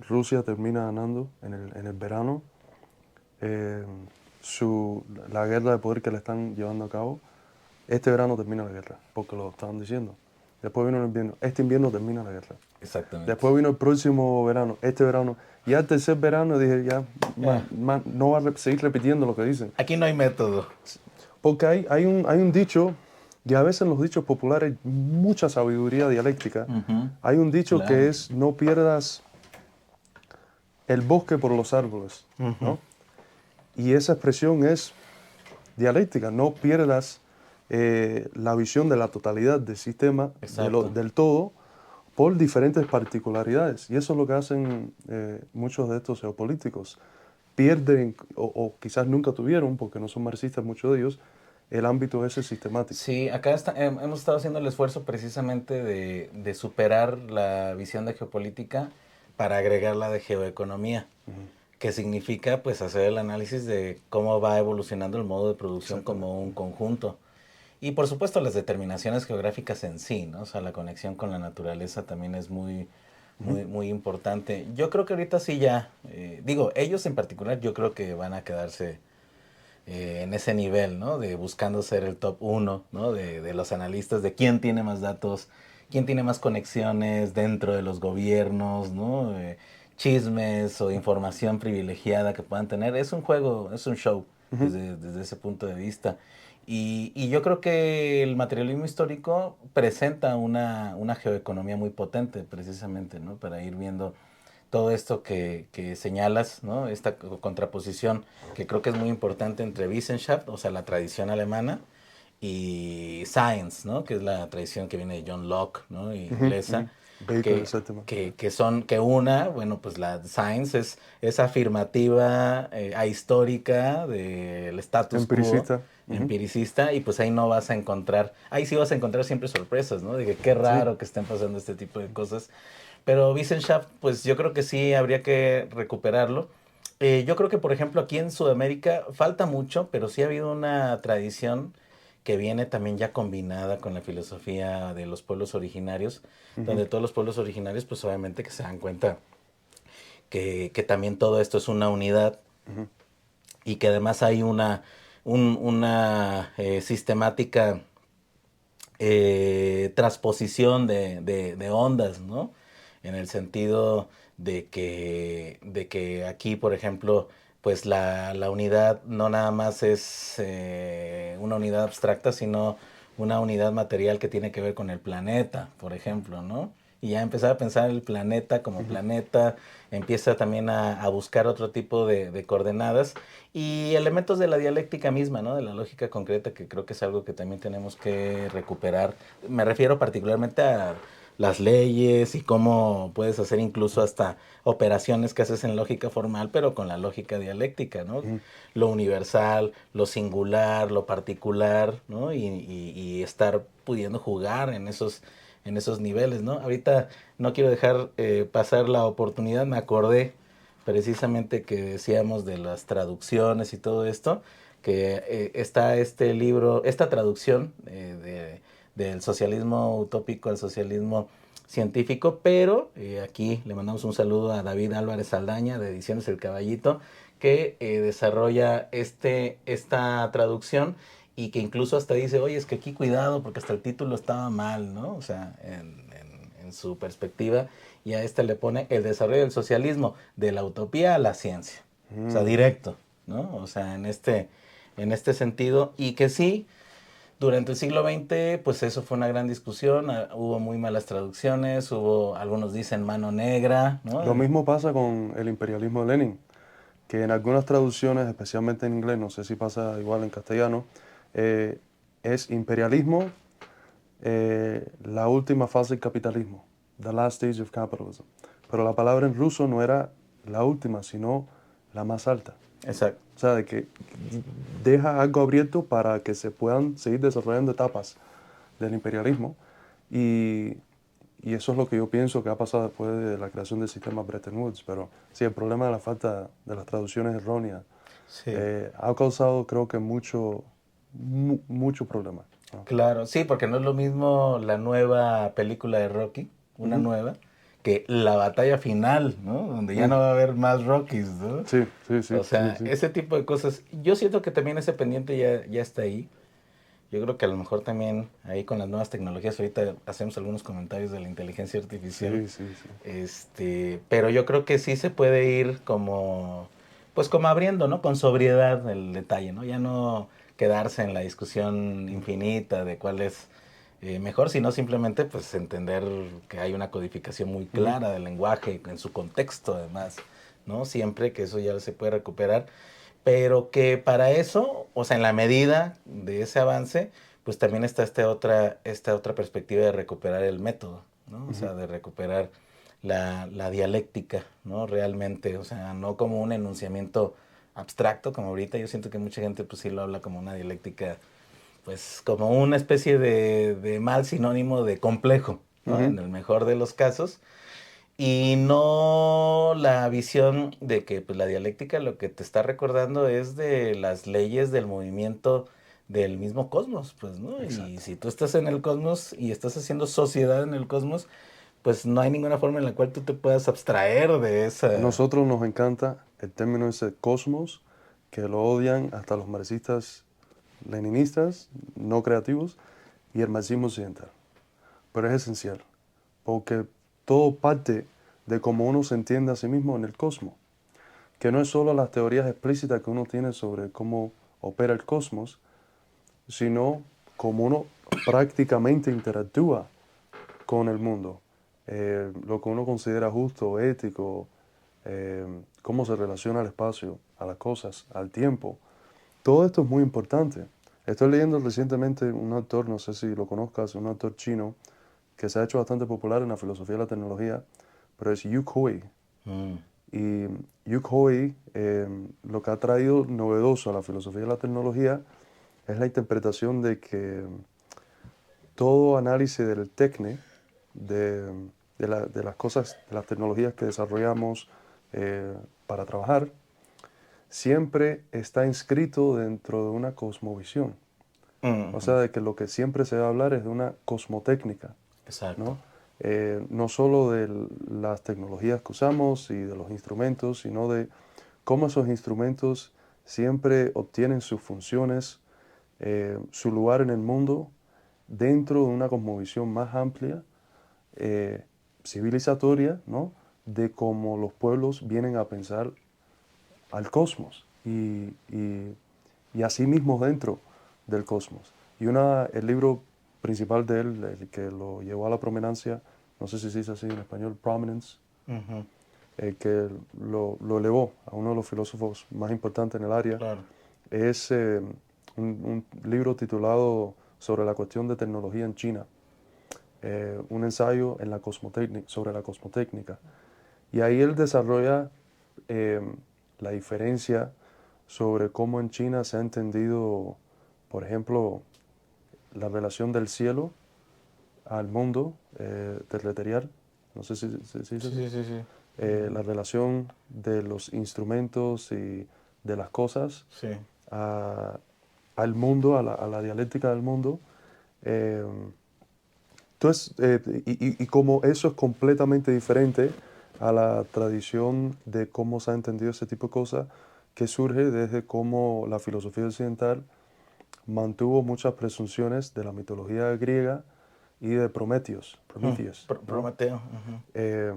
Rusia termina ganando en el verano eh, la guerra de poder que le están llevando a cabo. Este verano termina la guerra, porque lo estaban diciendo. Después vino el invierno, este invierno termina la guerra. Exactamente. Después vino el próximo verano, este verano. Y al tercer verano dije, ya, Ya. no va a seguir repitiendo lo que dicen. Aquí no hay método. Porque hay un dicho, y a veces en los dichos populares hay mucha sabiduría dialéctica. Ujú, Hay un dicho que claro. es, no pierdas el bosque por los árboles, Ujú, ¿no? Y esa expresión es dialéctica, no pierdas la visión de la totalidad del sistema, exacto. del todo, por diferentes particularidades. Y eso es lo que hacen muchos de estos geopolíticos. Pierden, o quizás nunca tuvieron, porque no son marxistas muchos de ellos, el ámbito ese sistemático. Sí, acá hemos estado haciendo el esfuerzo precisamente de superar la visión de geopolítica para agregar la de geoeconomía, que significa pues hacer el análisis de cómo va evolucionando el modo de producción Exactamente. como un conjunto. Y por supuesto las determinaciones geográficas en sí, ¿no? O sea, la conexión con la naturaleza también es muy, Ujú. muy, muy importante. Yo creo que ahorita sí ya, digo, ellos en particular yo creo que van a quedarse en ese nivel, ¿no? De buscando ser el top uno, ¿no? De los analistas, de quién tiene más datos, quién tiene más conexiones dentro de los gobiernos, ¿no? Chismes o información privilegiada que puedan tener. Es un juego, es un show Ujú. desde ese punto de vista. Y yo creo que el materialismo histórico presenta una geoeconomía muy potente, precisamente, ¿no? Para ir viendo todo esto que señalas, ¿no? Esta contraposición que creo que es muy importante entre Wissenschaft, o sea, la tradición alemana, y Science, ¿no? Que es la tradición que viene de John Locke, ¿no? Ujú. Inglesa, Ujú. Baker, que, etcétera. que una, bueno, pues la Science es afirmativa, ahistórica del status quo, Empiricista. Ujú. empiricista, y pues ahí no vas a encontrar, ahí sí vas a encontrar siempre sorpresas, ¿no? De que qué Sí. raro que estén pasando este tipo de cosas. Pero Wissenschaft, pues yo creo que sí habría que recuperarlo. Yo creo que, por ejemplo, aquí en Sudamérica falta mucho, pero sí ha habido una tradición que viene también ya combinada con la filosofía de los pueblos originarios, Ujú. donde todos los pueblos originarios, pues obviamente que se dan cuenta que también todo esto es una unidad Ujú. y que además hay una sistemática transposición de ondas, ¿no? En el sentido de que aquí, por ejemplo, pues la unidad no nada más es una unidad abstracta, sino una unidad material que tiene que ver con el planeta, por ejemplo, ¿no? Y ya empezar a pensar el planeta como Ujú. planeta, empieza también a buscar otro tipo de coordenadas y elementos de la dialéctica misma, ¿no? De la lógica concreta, que creo que es algo que también tenemos que recuperar. Me refiero particularmente a las leyes y cómo puedes hacer incluso hasta operaciones que haces en lógica formal, pero con la lógica dialéctica, ¿no? Ujú. Lo universal, lo singular, lo particular, ¿no? Y estar pudiendo jugar en esos niveles, ¿no? Ahorita no quiero dejar pasar la oportunidad, me acordé precisamente que decíamos de las traducciones y todo esto, que está este libro, esta traducción del socialismo utópico al socialismo científico, pero aquí le mandamos un saludo a David Álvarez Saldaña de Ediciones El Caballito, que desarrolla esta traducción y que incluso hasta dice, oye, es que aquí cuidado porque hasta el título estaba mal, ¿no? O sea, en su perspectiva, y a este le pone el desarrollo del socialismo, de la utopía a la ciencia. O sea, Mm. directo, ¿no? O sea, en este sentido, y que sí, durante el siglo XX, pues eso fue una gran discusión, hubo muy malas traducciones, algunos dicen mano negra, Lo ¿no? mismo pasa con el imperialismo de Lenin, que en algunas traducciones, especialmente en inglés, no sé si pasa igual en castellano, es imperialismo la última fase del capitalismo, the last stage of capitalism. Pero la palabra en ruso no era la última, sino la más alta. Exacto. O sea, de que deja algo abierto para que se puedan seguir desarrollando etapas del imperialismo. Y, y eso es lo que yo pienso que ha pasado después de la creación del sistema Bretton Woods. Pero sí, el problema de la falta de las traducciones erróneas Sí. ha causado, creo que, mucho problema, ¿no? Claro, sí, porque no es lo mismo la nueva película de Rocky, una Ujú. nueva, que la batalla final, ¿no? Donde ya Mm. no va a haber más Rockys, ¿no? Sí, sí, sí, O sí, sea, sí. ese tipo de cosas. Yo siento que también ese pendiente ya está ahí. Yo creo que a lo mejor también ahí con las nuevas tecnologías, ahorita hacemos algunos comentarios de la inteligencia artificial, Sí, sí, sí. pero yo creo que sí se puede ir como, pues como abriendo, ¿no? Con sobriedad el detalle, ¿no? Ya no quedarse en la discusión infinita de cuál es mejor, sino simplemente pues entender que hay una codificación muy Ujú. clara del lenguaje en su contexto además, ¿no? Siempre que eso ya se puede recuperar, pero que para eso, o sea, en la medida de ese avance, pues también está esta otra perspectiva de recuperar el método, ¿no? O Ujú. sea, de recuperar la dialéctica, ¿no? Realmente, o sea, no como un enunciamiento abstracto, como ahorita yo siento que mucha gente pues sí lo habla como una dialéctica, pues como una especie de mal sinónimo de complejo, ¿no? Ujú. En el mejor de los casos, y no la visión de que pues, la dialéctica lo que te está recordando es de las leyes del movimiento del mismo cosmos, pues, ¿no? Y Exacto. si tú estás en el cosmos y estás haciendo sociedad en el cosmos, pues no hay ninguna forma en la cual tú te puedas abstraer de A esa... nosotros nos encanta el término ese cosmos, que lo odian hasta los marxistas leninistas, no creativos, y el marxismo occidental. Pero es esencial, porque todo parte de cómo uno se entiende a sí mismo en el cosmos, que no es solo las teorías explícitas que uno tiene sobre cómo opera el cosmos, sino cómo uno prácticamente interactúa con el mundo, lo que uno considera justo, ético, cómo se relaciona al espacio, a las cosas, al tiempo. Todo esto es muy importante. Estoy leyendo recientemente un autor, no sé si lo conozcas, un autor chino que se ha hecho bastante popular en la filosofía de la tecnología, pero es Yu Hui. Mm, Y Yu Hui, lo que ha traído novedoso a la filosofía de la tecnología es la interpretación de que todo análisis del tecne, de, de las cosas, de las tecnologías que desarrollamos para trabajar, siempre está inscrito dentro de una cosmovisión. O sea, ujú, de que lo que siempre se va a hablar es de una cosmotécnica, exacto. ¿no? No solo de las tecnologías que usamos y de los instrumentos, sino de cómo esos instrumentos siempre obtienen sus funciones, su lugar en el mundo, dentro de una cosmovisión más amplia, eh, civilizatoria, ¿no? De cómo los pueblos vienen a pensar al cosmos y a sí mismos dentro del cosmos. Y el libro principal de él, el que lo llevó a la prominancia, no sé si se dice así en español, Prominence, Ujú, el que lo elevó a uno de los filósofos más importantes en el área, claro. es un libro titulado sobre la cuestión de tecnología en China, un ensayo en sobre la cosmotécnica. Y ahí él desarrolla eh, la diferencia sobre cómo en China se ha entendido, por ejemplo, la relación del cielo al mundo terrestrial, no sé si dice Sí, así, sí, sí, sí. la relación de los instrumentos y de las cosas Sí, a- al mundo, a la dialéctica del mundo. Eh, entonces, y como eso es completamente diferente a la tradición de cómo se ha entendido ese tipo de cosas, que surge desde cómo la filosofía occidental mantuvo muchas presunciones de la mitología griega y de Prometheus, ¿no? Prometeo. Ujú, Eh,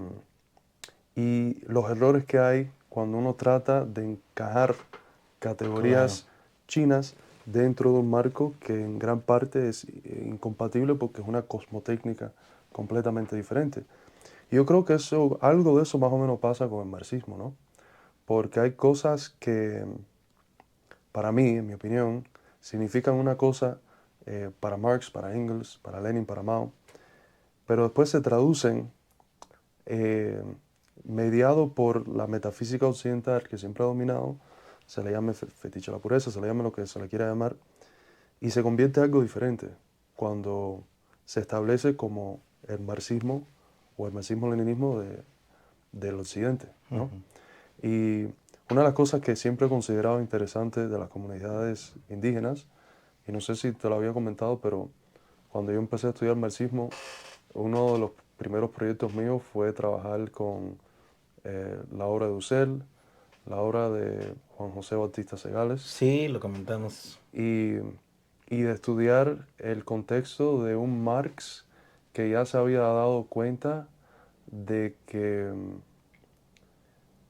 y los errores que hay cuando uno trata de encajar claro. categorías chinas dentro de un marco que en gran parte es incompatible porque es una cosmotécnica completamente diferente. Y yo creo que algo de eso más o menos pasa con el marxismo, ¿no? Porque hay cosas que, para mí, en mi opinión, significan una cosa para Marx, para Engels, para Lenin, para Mao, pero después se traducen mediado por la metafísica occidental que siempre ha dominado, se le llame fetiche a la pureza, se le llame lo que se le quiera llamar, y se convierte en algo diferente cuando se establece como el marxismo o el marxismo-leninismo del occidente, ¿no? Y una de las cosas que siempre he considerado interesante de las comunidades indígenas, y no sé si te lo había comentado, pero cuando yo empecé a estudiar marxismo, uno de los primeros proyectos míos fue trabajar con la obra de Dussel, la obra de Juan José Bautista Segales, Sí, lo comentamos. y, y de estudiar el contexto de un Marx que ya se había dado cuenta de que,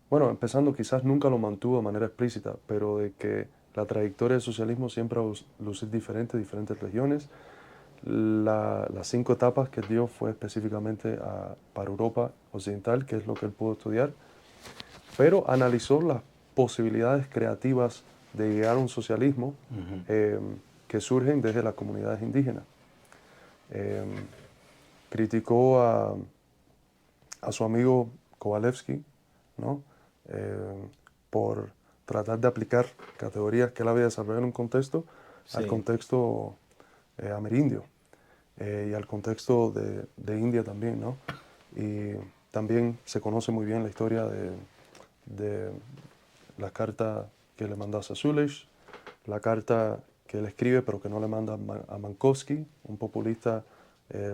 bueno, empezando quizás nunca lo mantuvo de manera explícita, pero de que la trayectoria del socialismo siempre va a lucir diferente en diferentes regiones. Las 5 etapas que dio fue específicamente para Europa Occidental, que es lo que él pudo estudiar, pero analizó las posibilidades creativas de llegar a un socialismo que surgen desde las comunidades indígenas. Eh, Criticó a su amigo Kowalewski, ¿no? Por tratar de aplicar categorías que él había desarrollado en un contexto al Sí. contexto amerindio y al contexto de India también, ¿no? Y también se conoce muy bien la historia de la carta que le manda a Sasulish, la carta que él escribe pero que no le manda a Mankovsky, un populista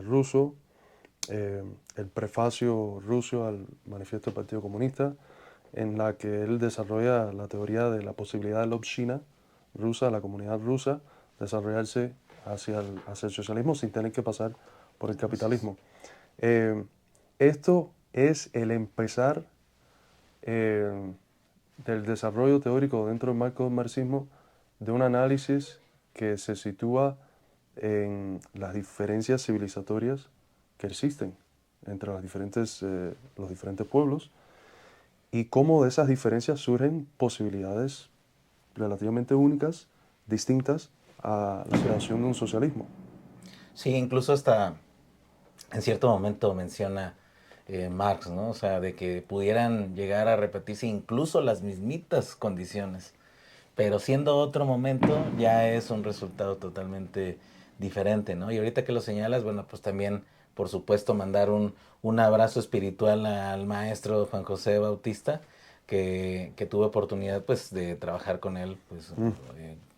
ruso, el prefacio ruso al manifiesto del Partido Comunista, en la que él desarrolla la teoría de la posibilidad de la Obshchina rusa, la comunidad rusa, desarrollarse hacia el socialismo sin tener que pasar por el capitalismo. Esto es el empezar del desarrollo teórico dentro del marco del marxismo de un análisis que se sitúa en las diferencias civilizatorias que existen entre los diferentes pueblos y cómo de esas diferencias surgen posibilidades relativamente únicas, distintas a la creación de un socialismo. Sí, incluso hasta en cierto momento menciona Marx, ¿no? O sea, de que pudieran llegar a repetirse incluso las mismitas condiciones, pero siendo otro momento ya es un resultado totalmente diferente, ¿no? Y ahorita que lo señalas, bueno, pues también, por supuesto, mandar un abrazo espiritual al maestro Juan José Bautista, que tuve oportunidad, pues, de trabajar con él, pues,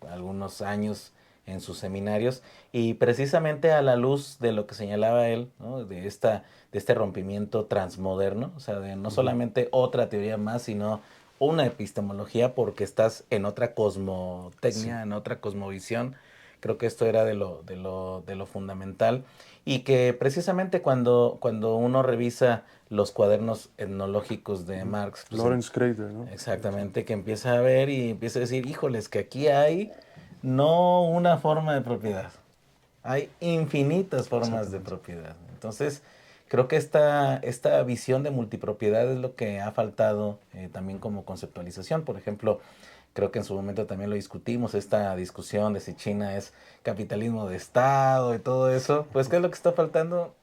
algunos años en sus seminarios, y precisamente a la luz de lo que señalaba él, ¿no? De este rompimiento transmoderno, o sea, de no solamente otra teoría más, sino una epistemología porque estás en otra Sí. cosmotecnia, en otra cosmovisión. Creo que esto era de lo fundamental y que precisamente cuando uno revisa los cuadernos etnológicos de Marx, pues Lawrence Crater, ¿no? Sí. exactamente, que empieza a ver y empieza a decir, híjoles, que aquí hay no una forma de propiedad, hay infinitas formas de Exactamente. propiedad. Entonces, creo que esta visión de multipropiedad es lo que ha faltado también como conceptualización. Por ejemplo, creo que en su momento también lo discutimos, esta discusión de si China es capitalismo de Estado y todo eso. Pues, ¿qué es lo que está faltando?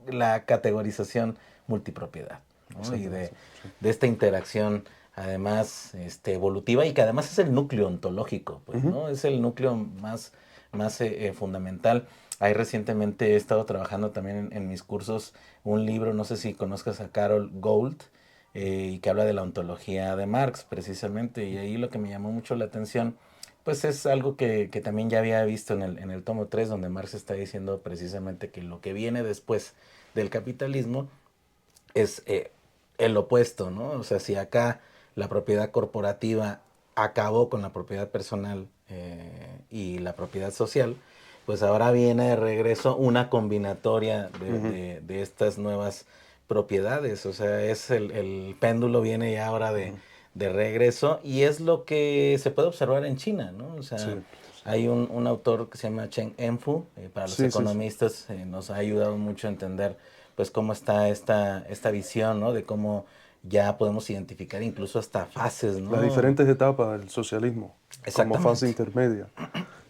La categorización multipropiedad, ¿no? Y Exactamente. Sí. de esta interacción además evolutiva y que además es el núcleo ontológico, pues, Ujú. ¿no? Es el núcleo más fundamental. Ahí recientemente he estado trabajando también en mis cursos un libro, no sé si conozcas a Carol Gold, y que habla de la ontología de Marx precisamente, y ahí lo que me llamó mucho la atención, pues es algo que también ya había visto en el tomo 3 donde Marx está diciendo precisamente que lo que viene después del capitalismo es el opuesto, ¿no? O sea, si acá la propiedad corporativa acabó con la propiedad personal y la propiedad social, pues ahora viene de regreso una combinatoria Ujú. de estas nuevas propiedades. O sea, el péndulo viene ya ahora Ujú. de regreso y es lo que se puede observar en China, ¿no? O Sí, sea, sí. hay un autor que se llama Chen Enfu, para los Sí, sí, sí. economistas nos ha ayudado mucho a entender pues cómo está esta visión, ¿no? De cómo ya podemos identificar incluso hasta fases, Las ¿no? diferentes etapas del socialismo como fase Exactamente. intermedia.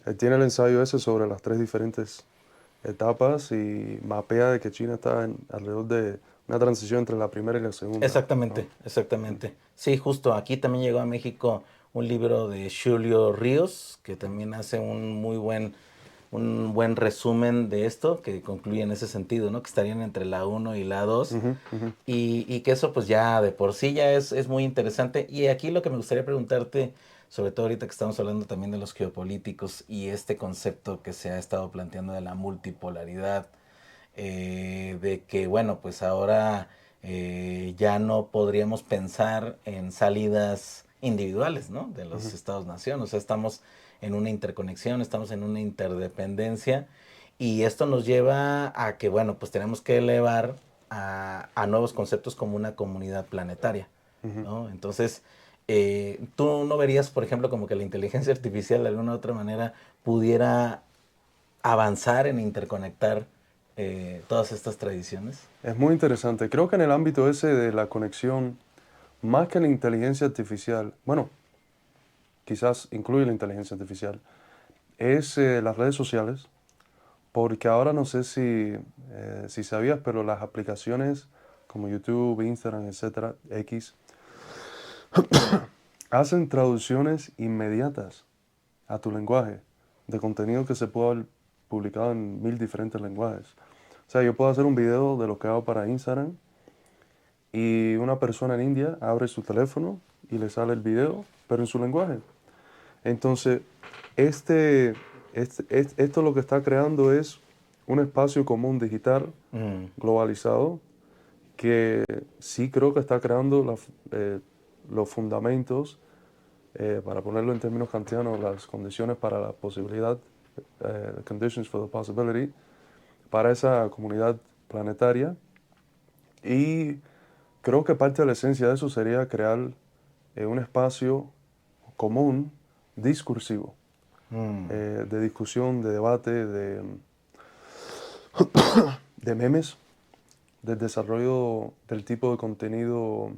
Él tiene el ensayo ese sobre las 3 diferentes etapas y mapea de que China está alrededor de una transición entre la primera y la segunda, ¿no? Exactamente, exactamente. Sí, justo aquí también llegó a México un libro de Julio Ríos, que también hace un buen resumen de esto, que concluye en ese sentido, ¿no? Que estarían entre la uno y la 2 Ujú, ujú. y que eso pues ya de por sí ya es muy interesante. Y aquí lo que me gustaría preguntarte, sobre todo ahorita que estamos hablando también de los geopolíticos y este concepto que se ha estado planteando de la multipolaridad, de que, bueno, pues ahora ya no podríamos pensar en salidas individuales, ¿no? De los Ujú. estados-nación, o sea, estamos en una interconexión, estamos en una interdependencia y esto nos lleva a que, bueno, pues tenemos que elevar a nuevos conceptos como una comunidad planetaria, Ujú. ¿no? Entonces, ¿tú no verías, por ejemplo, como que la inteligencia artificial de alguna u otra manera pudiera avanzar en interconectar todas estas tradiciones? Es muy interesante. Creo que en el ámbito ese de la conexión, más que la inteligencia artificial, bueno, quizás incluye la inteligencia artificial, es las redes sociales, porque ahora no sé si sabías, pero las aplicaciones como YouTube, Instagram, etcétera, X, hacen traducciones inmediatas a tu lenguaje de contenido que se puede haber publicado en 1000 diferentes lenguajes. O sea, yo puedo hacer un video de lo que hago para Instagram y una persona en India abre su teléfono y le sale el video, pero en su lenguaje. Entonces, este, esto lo que está creando es un espacio común digital Mm, globalizado que sí creo que está creando los fundamentos, para ponerlo en términos kantianos, las condiciones para la posibilidad, conditions for the possibility, para esa comunidad planetaria. Y creo que parte de la esencia de eso sería crear un espacio común, discursivo, mm, de discusión, de debate, de memes, del desarrollo del tipo de contenido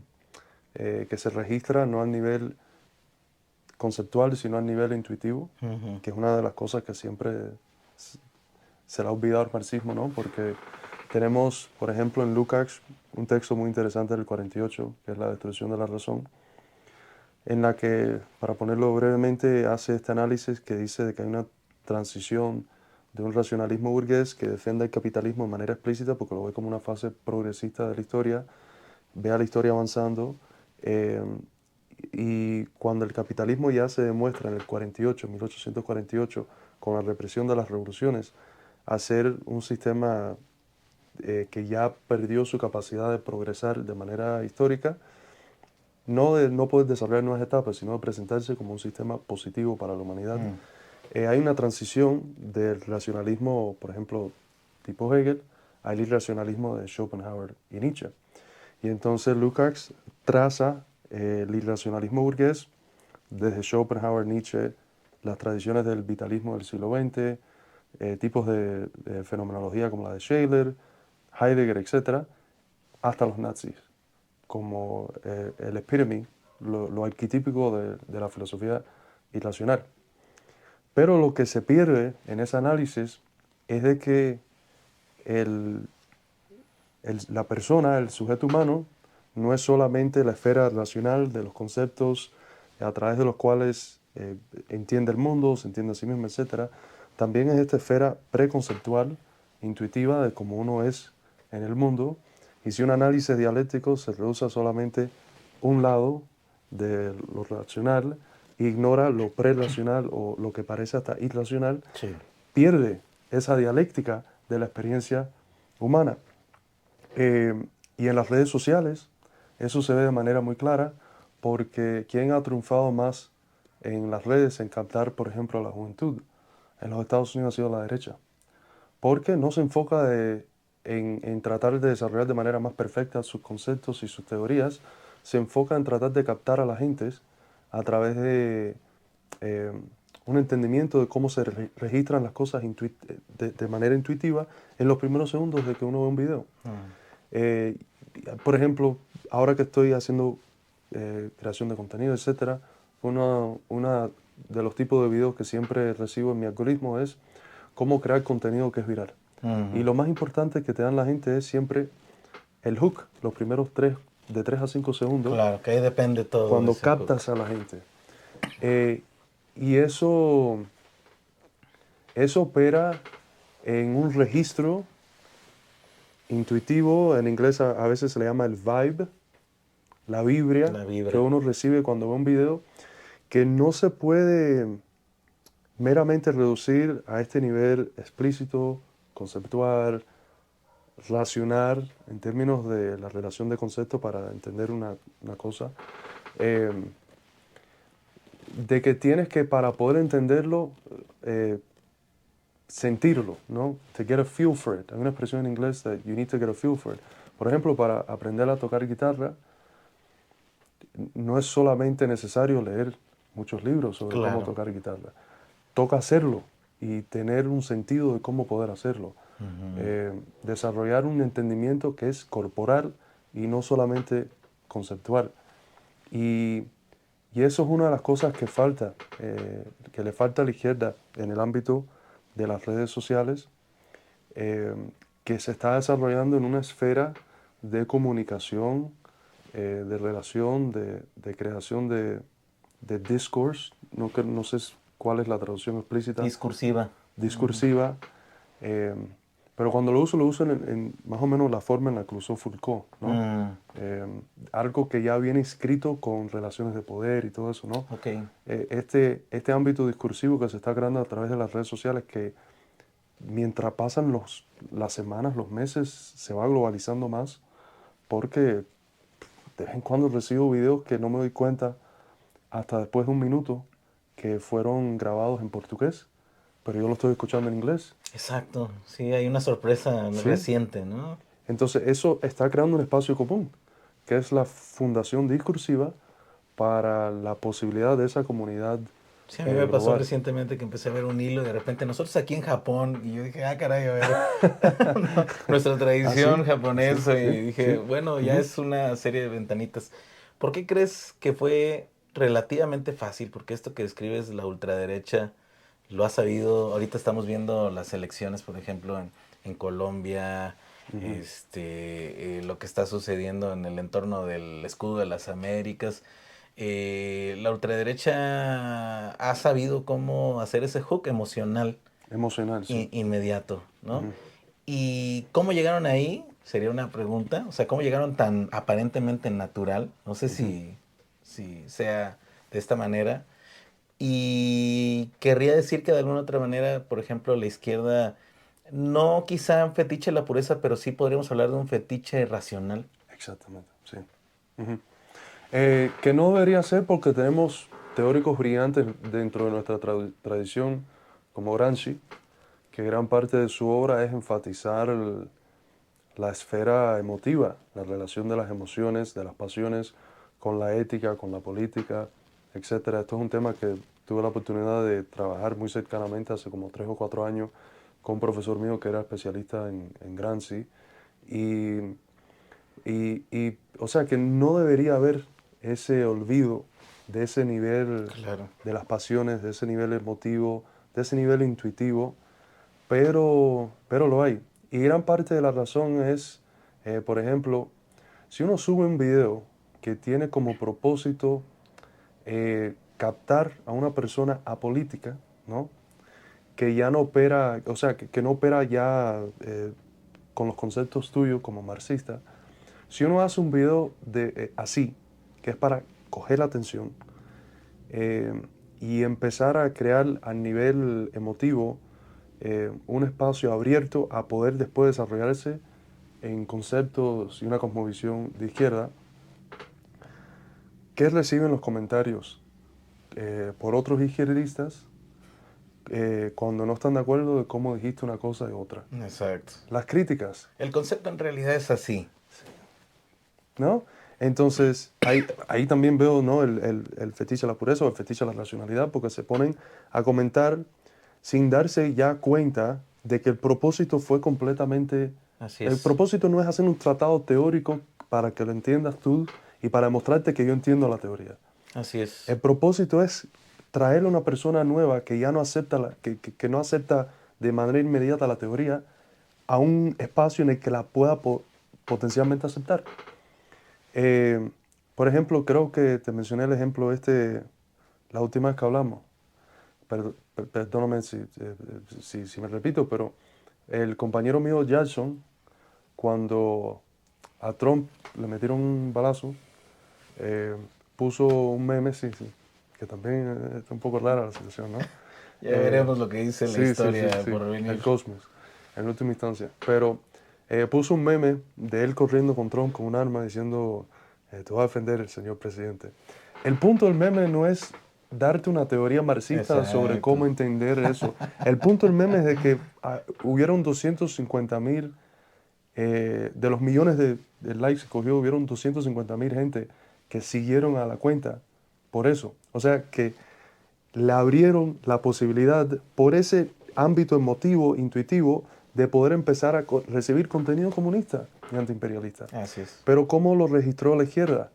que se registra no a nivel conceptual, sino a nivel intuitivo, ujú, que es una de las cosas que siempre s- se le ha olvidado al marxismo, ¿no? Porque tenemos, por ejemplo, en Lukács un texto muy interesante del 48, que es La destrucción de la razón, en la que, para ponerlo brevemente, hace este análisis que dice de que hay una transición de un racionalismo burgués que defiende el capitalismo de manera explícita porque lo ve como una fase progresista de la historia, ve a la historia avanzando, eh, y cuando el capitalismo ya se demuestra en el 48, 1848, con la represión de las revoluciones, a ser un sistema que ya perdió su capacidad de progresar de manera histórica, no de no poder desarrollar nuevas etapas, sino de presentarse como un sistema positivo para la humanidad. mm, Hay una transición del racionalismo, por ejemplo, tipo Hegel, al irracionalismo de Schopenhauer y Nietzsche. Y entonces Lukács traza el irracionalismo burgués desde Schopenhauer, Nietzsche, las tradiciones del vitalismo del siglo XX, tipos de fenomenología como la de Scheler, Heidegger, etc., hasta los nazis, como el epítome, lo arquetípico de la filosofía irracional. Pero lo que se pierde en ese análisis es de que el, la persona, el sujeto humano, no es solamente la esfera racional de los conceptos a través de los cuales entiende el mundo, se entiende a sí mismo, etc. También es esta esfera preconceptual, intuitiva de cómo uno es en el mundo. Y si un análisis dialéctico se reduce a solamente un lado de lo racional, ignora lo prerracional o lo que parece hasta irracional, sí. pierde esa dialéctica de la experiencia humana. Eh, y en las redes sociales eso se ve de manera muy clara porque ¿quién ha triunfado más en las redes en captar, por ejemplo, a la juventud? En los Estados Unidos ha sido la derecha. Porque no se enfoca en tratar de desarrollar de manera más perfecta sus conceptos y sus teorías, se enfoca en tratar de captar a la gente a través de eh, un entendimiento de cómo se registran las cosas de manera intuitiva en los primeros segundos de que uno ve un video. Mm, Eh, por ejemplo, ahora que estoy haciendo creación de contenido, etcétera, una de los tipos de videos que siempre recibo en mi algoritmo es cómo crear contenido que es viral. Y lo más importante que te dan la gente es siempre el hook, los primeros de 3 a 5 segundos, Claro, que ahí depende todo de cuando ese hook. captas a la gente. Y eso opera en un registro intuitivo, en inglés a veces se le llama el vibe, la vibra La que vibra. uno recibe cuando ve un video, que no se puede meramente reducir a este nivel explícito, conceptual, racional, en términos de la relación de conceptos para entender una cosa, eh, de que tienes que, para poder entenderlo, eh, sentirlo, ¿no? To get a feel for it. Hay una expresión en inglés that you need to get a feel for it. Por ejemplo, para aprender a tocar guitarra, no es solamente necesario leer muchos libros sobre cómo Claro. tocar guitarra. Toca hacerlo y tener un sentido de cómo poder hacerlo. Desarrollar un entendimiento que es corporal y no solamente conceptual. Y, y eso es una de las cosas que falta, que le falta a la izquierda en el ámbito de las redes sociales, eh, que se está desarrollando en una esfera de comunicación, de relación, de creación de discourse, no sé cuál es la traducción explícita, Discursiva. discursiva, eh, pero cuando lo uso en más o menos la forma en la que lo usó Foucault, ¿no? Mm, Eh, Algo que ya viene escrito con relaciones de poder y todo eso, ¿no? ok. Este ámbito discursivo que se está creando a través de las redes sociales, que mientras pasan las semanas, los meses, se va globalizando más, porque de vez en cuando recibo videos que no me doy cuenta hasta después de un minuto que fueron grabados en portugués, pero yo lo estoy escuchando en inglés. Exacto. Sí, hay una sorpresa ¿Sí? reciente, ¿no? Entonces eso está creando un espacio común, que es la fundación discursiva para la posibilidad de esa comunidad Sí, a mí me pasó global. recientemente que empecé a ver un hilo y de repente nosotros aquí en Japón y yo dije, ah, caray, a ver, no, nuestra ¿Ah, tradición sí? ¿Sí? japonesa y ¿Sí? dije, ¿Sí? bueno, ya Ujú. es una serie de ventanitas. ¿Por qué crees que fue relativamente fácil? Porque esto que describes, la ultraderecha, lo ha sabido, ahorita estamos viendo las elecciones, por ejemplo, en Colombia, Ujú. lo que está sucediendo en el entorno del escudo de las Américas. La ultraderecha ha sabido cómo hacer ese hook emocional Emocional, sí. inmediato, ¿no? Ujú. ¿Y cómo llegaron ahí? Sería una pregunta. O sea, ¿cómo llegaron tan aparentemente natural? No sé Ujú. si sea de esta manera. Y querría decir que de alguna otra manera, por ejemplo, la izquierda, no quizá un fetiche de la pureza, pero sí podríamos hablar de un fetiche racional. Exactamente, sí. Ujú. Que no debería ser porque tenemos teóricos brillantes dentro de nuestra tradición, como Gramsci, que gran parte de su obra es enfatizar la esfera emotiva, la relación de las emociones, de las pasiones, con la ética, con la política, etcétera. Esto es un tema que tuve la oportunidad de trabajar muy cercanamente hace como 3 o 4 años con un profesor mío que era especialista en Gramsci. Y, o sea que no debería haber ese olvido de ese nivel Claro. de las pasiones, de ese nivel emotivo, de ese nivel intuitivo, pero lo hay. Y gran parte de la razón es, por ejemplo, si uno sube un video que tiene como propósito captar a una persona apolítica, ¿no? Que ya no opera, o sea, que no opera ya con los conceptos tuyos como marxista. Si uno hace un video así, que es para coger la atención eh, y empezar a crear a nivel emotivo un espacio abierto a poder después desarrollarse en conceptos y una cosmovisión de izquierda, ¿qué reciben los comentarios por otros izquierdistas cuando no están de acuerdo de cómo dijiste una cosa y otra? Exacto. Las críticas, El concepto en realidad es así. ¿no? Entonces, ahí también veo, ¿no? El fetiche a la pureza o el fetiche a la racionalidad, porque se ponen a comentar sin darse ya cuenta de que el propósito fue completamente... Así El es. propósito no es hacer un tratado teórico para que lo entiendas tú y para mostrarte que yo entiendo la teoría. Así es. El propósito es traerle a una persona nueva que ya no acepta, que no acepta de manera inmediata la teoría a un espacio en el que la pueda potencialmente aceptar. Eh, por ejemplo, creo que te mencioné el ejemplo la última vez que hablamos. Perdóname si me repito, pero el compañero mío Jackson, cuando a Trump le metieron un balazo, eh, puso un meme, sí, que también está un poco rara la situación, ¿no? Ya Eh, veremos lo que dice la sí, historia por el venir. cosmos, en última instancia. Pero puso un meme de él corriendo con Trump con un arma diciendo, te va a defender el señor presidente. El punto del meme no es darte una teoría marxista sobre cómo Exacto. entender eso. El punto del meme es de que hubieron 250.000, de los millones de likes que cogió, hubieron 250.000 gente que siguieron a la cuenta por eso. O sea que le abrieron la posibilidad por ese ámbito emotivo, intuitivo, de poder empezar a recibir contenido comunista y antiimperialista. Así es. Pero ¿cómo lo registró la izquierda?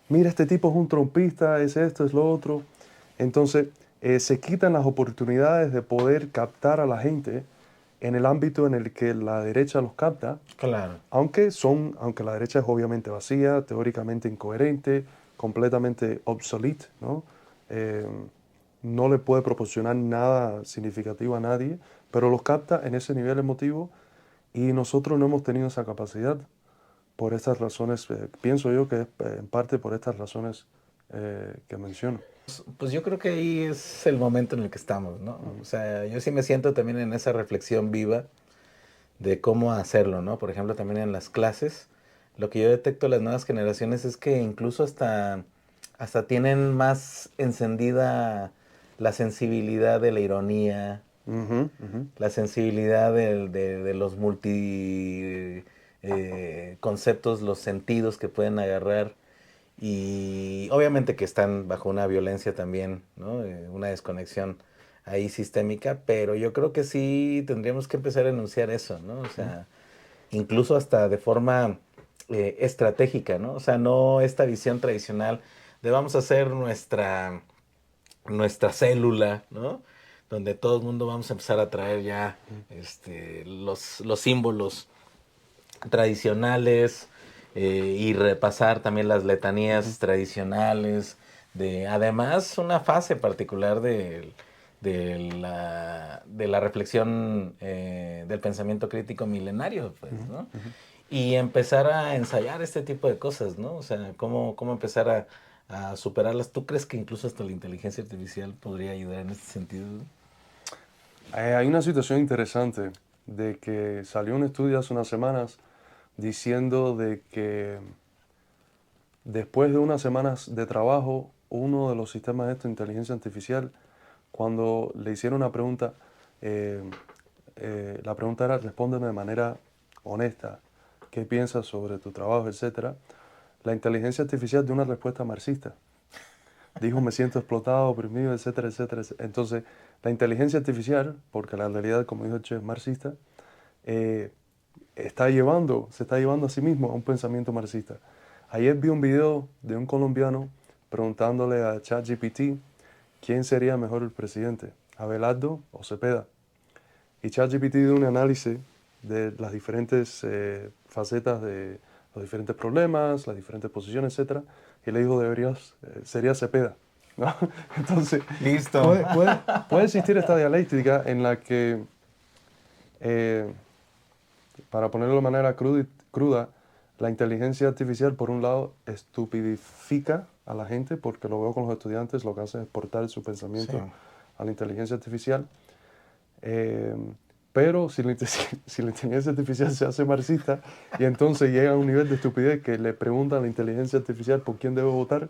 Mira, este tipo es un trompista, es esto, es lo otro. Entonces, se quitan las oportunidades de poder captar a la gente en el ámbito en el que la derecha los capta, Claro. aunque la derecha es obviamente vacía, teóricamente incoherente, completamente obsolete, ¿no? Eh, no le puede proporcionar nada significativo a nadie, pero los capta en ese nivel emotivo y nosotros no hemos tenido esa capacidad por estas razones. Pienso yo que es en parte por estas razones que menciono. Pues yo creo que ahí es el momento en el que estamos, ¿no? O sea, yo sí me siento también en esa reflexión viva de cómo hacerlo, ¿no? Por ejemplo, también en las clases, lo que yo detecto en las nuevas generaciones es que incluso hasta tienen más encendida la sensibilidad de la ironía, Ujú, ujú. la sensibilidad de los multi conceptos, los sentidos que pueden agarrar. Y obviamente que están bajo una violencia también, ¿no? Una desconexión ahí sistémica, pero yo creo que sí tendríamos que empezar a enunciar eso, ¿no? O sea, incluso hasta de forma estratégica, ¿no? O sea, no esta visión tradicional de vamos a hacer nuestra célula, ¿no? Donde todo el mundo vamos a empezar a traer ya los símbolos tradicionales y repasar también las Ujú. letanías tradicionales, además una fase particular de la reflexión del pensamiento crítico milenario, pues, Ujú, ¿no? ujú. Y empezar a ensayar este tipo de cosas, ¿no? O sea, cómo empezar a superarlas. ¿Tú crees que incluso hasta la inteligencia artificial podría ayudar en este sentido? Hay una situación interesante de que salió un estudio hace unas semanas diciendo de que después de unas semanas de trabajo, uno de los sistemas de inteligencia artificial, cuando le hicieron una pregunta, eh, la pregunta era respóndeme de manera honesta, qué piensas sobre tu trabajo, etcétera. La inteligencia artificial dio una respuesta marxista. Dijo, me siento explotado, oprimido, etcétera, etcétera, etcétera. Entonces, la inteligencia artificial, porque la realidad, como dijo el chef, es marxista, eh, se está llevando a sí mismo a un pensamiento marxista. Ayer vi un video de un colombiano preguntándole a ChatGPT quién sería mejor el presidente, Abelardo o Cepeda. Y ChatGPT dio un análisis de las diferentes facetas de los diferentes problemas, las diferentes posiciones, etcétera, y le dijo, sería Cepeda, ¿no? Entonces, Listo. puede existir esta dialéctica en la que, eh, para ponerlo de manera cruda, la inteligencia artificial, por un lado, estupidifica a la gente, porque lo veo con los estudiantes, lo que hace es exportar su Sí. pensamiento a la inteligencia artificial. Eh, pero si la inteligencia artificial se hace marxista y entonces llega a un nivel de estupidez que le pregunta a la inteligencia artificial por quién debe votar,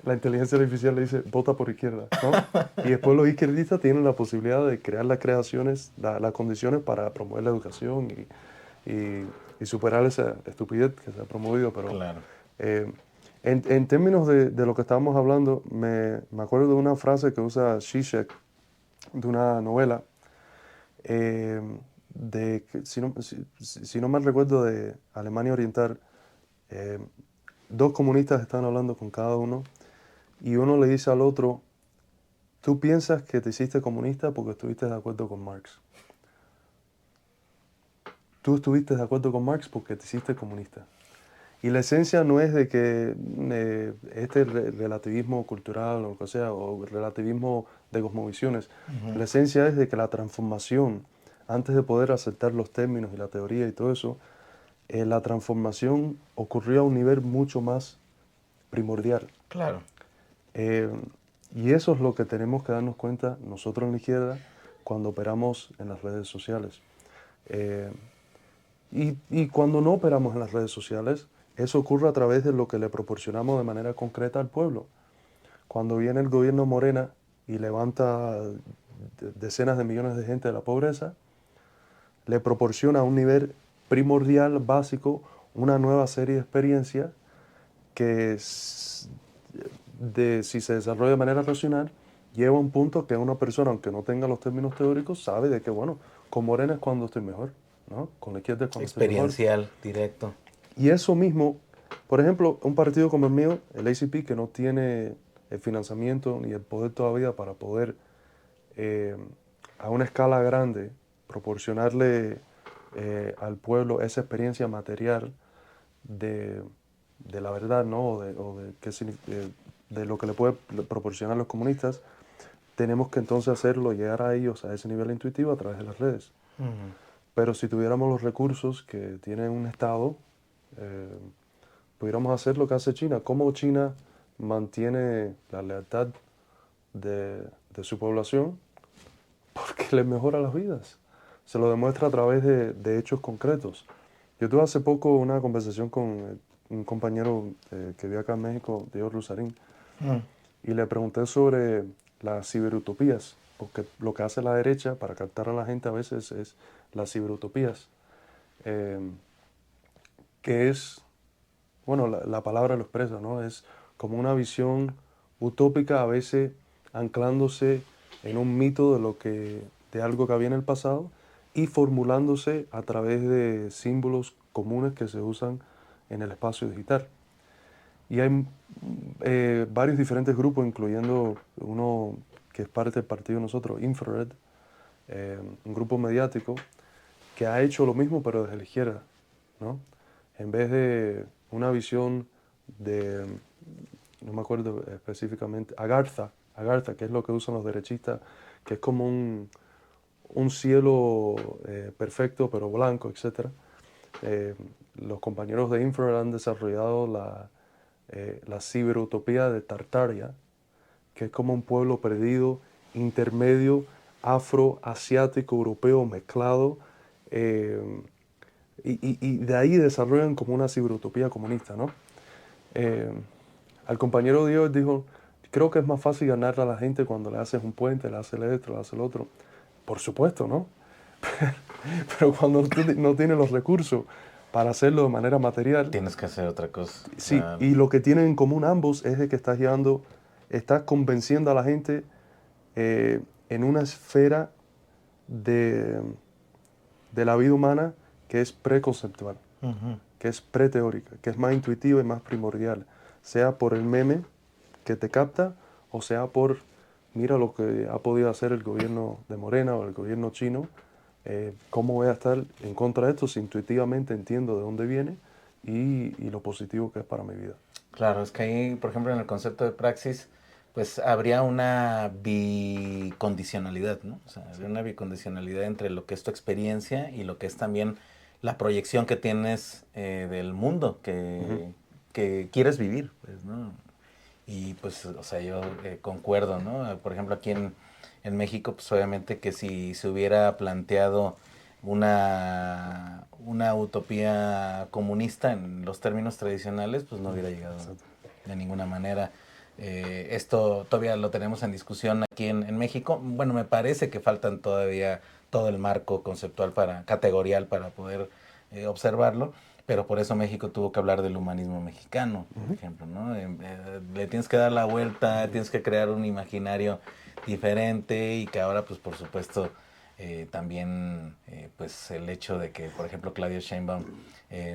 la inteligencia artificial le dice, vota por izquierda, ¿no? Y después los izquierdistas tienen la posibilidad de crear las condiciones para promover la educación y superar esa estupidez que se ha promovido. Pero Claro. eh, en términos de lo que estábamos hablando, me acuerdo de una frase que usa Zizek de una novela eh, si no mal recuerdo, de Alemania Oriental. eh, Dos comunistas están hablando con cada uno y uno le dice al otro, Tú piensas que te hiciste comunista porque estuviste de acuerdo con Marx. Tú estuviste de acuerdo con Marx porque te hiciste comunista. Y la esencia no es de que relativismo cultural o lo que sea, o relativismo de cosmovisiones. La esencia es de que la transformación, antes de poder aceptar los términos y la teoría y todo eso, la transformación ocurrió a un nivel mucho más primordial. Claro. Eh, y eso es lo que tenemos que darnos cuenta nosotros en la izquierda cuando operamos en las redes sociales. Eh, y cuando no operamos en las redes sociales, eso ocurre a través de lo que le proporcionamos de manera concreta al pueblo. Cuando viene el gobierno Morena y levanta decenas de millones de gente de la pobreza, le proporciona a un nivel primordial, básico, una nueva serie de experiencias que si se desarrolla de manera racional, lleva a un punto que una persona, aunque no tenga los términos teóricos, sabe de que, bueno, con Morena es cuando estoy mejor, ¿no? Con la izquierda es cuando estoy mejor. Experiencial, directo. Y eso mismo, por ejemplo, un partido como el mío, el ACP, que no tiene el financiamiento ni el poder todavía para poder eh, a una escala grande proporcionarle al pueblo esa experiencia material de, de la verdad, ¿no? De lo que le puede proporcionar los comunistas, tenemos que entonces hacerlo, llegar a ellos a ese nivel intuitivo a través de las redes. Ujú. Pero si tuviéramos los recursos que tiene un Estado, eh, pudiéramos hacer lo que hace China. ¿Cómo China mantiene la lealtad de su población? Porque les mejora las vidas. Se lo demuestra a través de hechos concretos. Yo tuve hace poco una conversación con un compañero que vive acá en México, Diego Rusarín, Mm. y le pregunté sobre las ciberutopías, porque lo que hace la derecha para captar a la gente a veces es las ciberutopías, eh, que es, bueno, la palabra lo expresa, ¿no? Es como una visión utópica, a veces anclándose en un mito de algo que había en el pasado y formulándose a través de símbolos comunes que se usan en el espacio digital. Y hay varios diferentes grupos, incluyendo uno que es parte del partido de nosotros, Infrared, un grupo mediático, que ha hecho lo mismo pero desde la izquierda, ¿no? En vez de una visión de, no me acuerdo específicamente, Agartha, que es lo que usan los derechistas, que es como un cielo perfecto pero blanco, etc. Los compañeros de Infrared han desarrollado la ciberutopía de Tartaria, que es como un pueblo perdido, intermedio, afro-asiático, europeo, mezclado, eh, y de ahí desarrollan como una ciberutopía comunista, ¿no? Eh, Al compañero Dios dijo, creo que es más fácil ganar a la gente cuando le haces un puente, le haces esto, le haces el otro. Por supuesto, ¿no? Pero cuando tú no tienes los recursos para hacerlo de manera material, Tienes que hacer otra cosa. sí, Claro. y lo que tienen en común ambos es de que estás convenciendo a la gente eh, en una esfera de, de la vida humana que es preconceptual, Ujú. que es preteórica, que es más intuitiva y más primordial, sea por el meme que te capta o sea por, mira lo que ha podido hacer el gobierno de Morena o el gobierno chino, cómo voy a estar en contra de esto si intuitivamente entiendo de dónde viene y lo positivo que es para mi vida. Claro, es que ahí, por ejemplo, en el concepto de praxis, pues habría una bicondicionalidad, ¿no? O sea, habría Sí. una bicondicionalidad entre lo que es tu experiencia y lo que es también la proyección que tienes del mundo Ujú. que quieres vivir, pues, ¿no? Y pues, o sea, yo concuerdo, ¿no? Por ejemplo, aquí en México, pues obviamente que si se hubiera planteado una utopía comunista en los términos tradicionales, pues no hubiera llegado Exacto. de ninguna manera. Esto todavía lo tenemos en discusión aquí en México. Bueno, me parece que faltan todavía todo el marco conceptual categorial para poder observarlo, pero por eso México tuvo que hablar del humanismo mexicano, por Ujú. ejemplo, ¿no? Le tienes que dar la vuelta, tienes que crear un imaginario diferente y que ahora, pues por supuesto, también pues el hecho de que, por ejemplo, Claudia Sheinbaum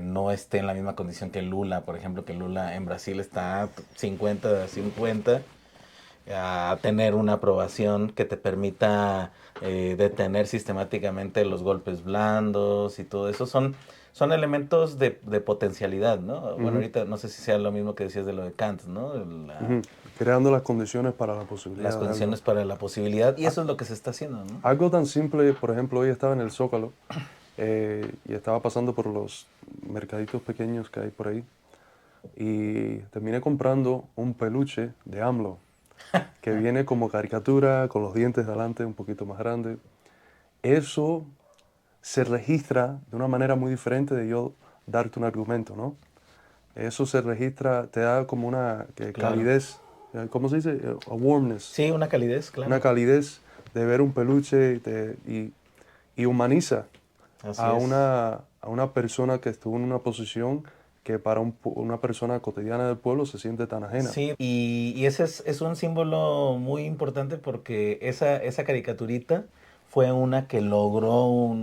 no esté en la misma condición que Lula, por ejemplo, que Lula en Brasil está 50-50, a tener una aprobación que te permita detener sistemáticamente los golpes blandos y todo eso. Son elementos de potencialidad, ¿no? Bueno, Ujú, ahorita no sé si sea lo mismo que decías de lo de Kant, ¿no? ujú. Creando las condiciones para la Las posibilidad de algo. condiciones para la posibilidad y A- eso es lo que se está haciendo, ¿no? Algo tan simple, por ejemplo, hoy estaba en el Zócalo y estaba pasando por los mercaditos pequeños que hay por ahí y terminé comprando un peluche de AMLO que viene como caricatura, con los dientes delante un poquito más grandes. Eso se registra de una manera muy diferente de yo darte un argumento, ¿no? Eso se registra, te da como una Claro. calidez, ¿cómo se dice? A warmness, Sí, una calidez, una claro. calidez de ver un peluche y humaniza Así es. a una persona que estuvo en una posición que para una persona cotidiana del pueblo se siente tan ajena. Sí, y ese es un símbolo muy importante porque esa caricaturita fue una que logró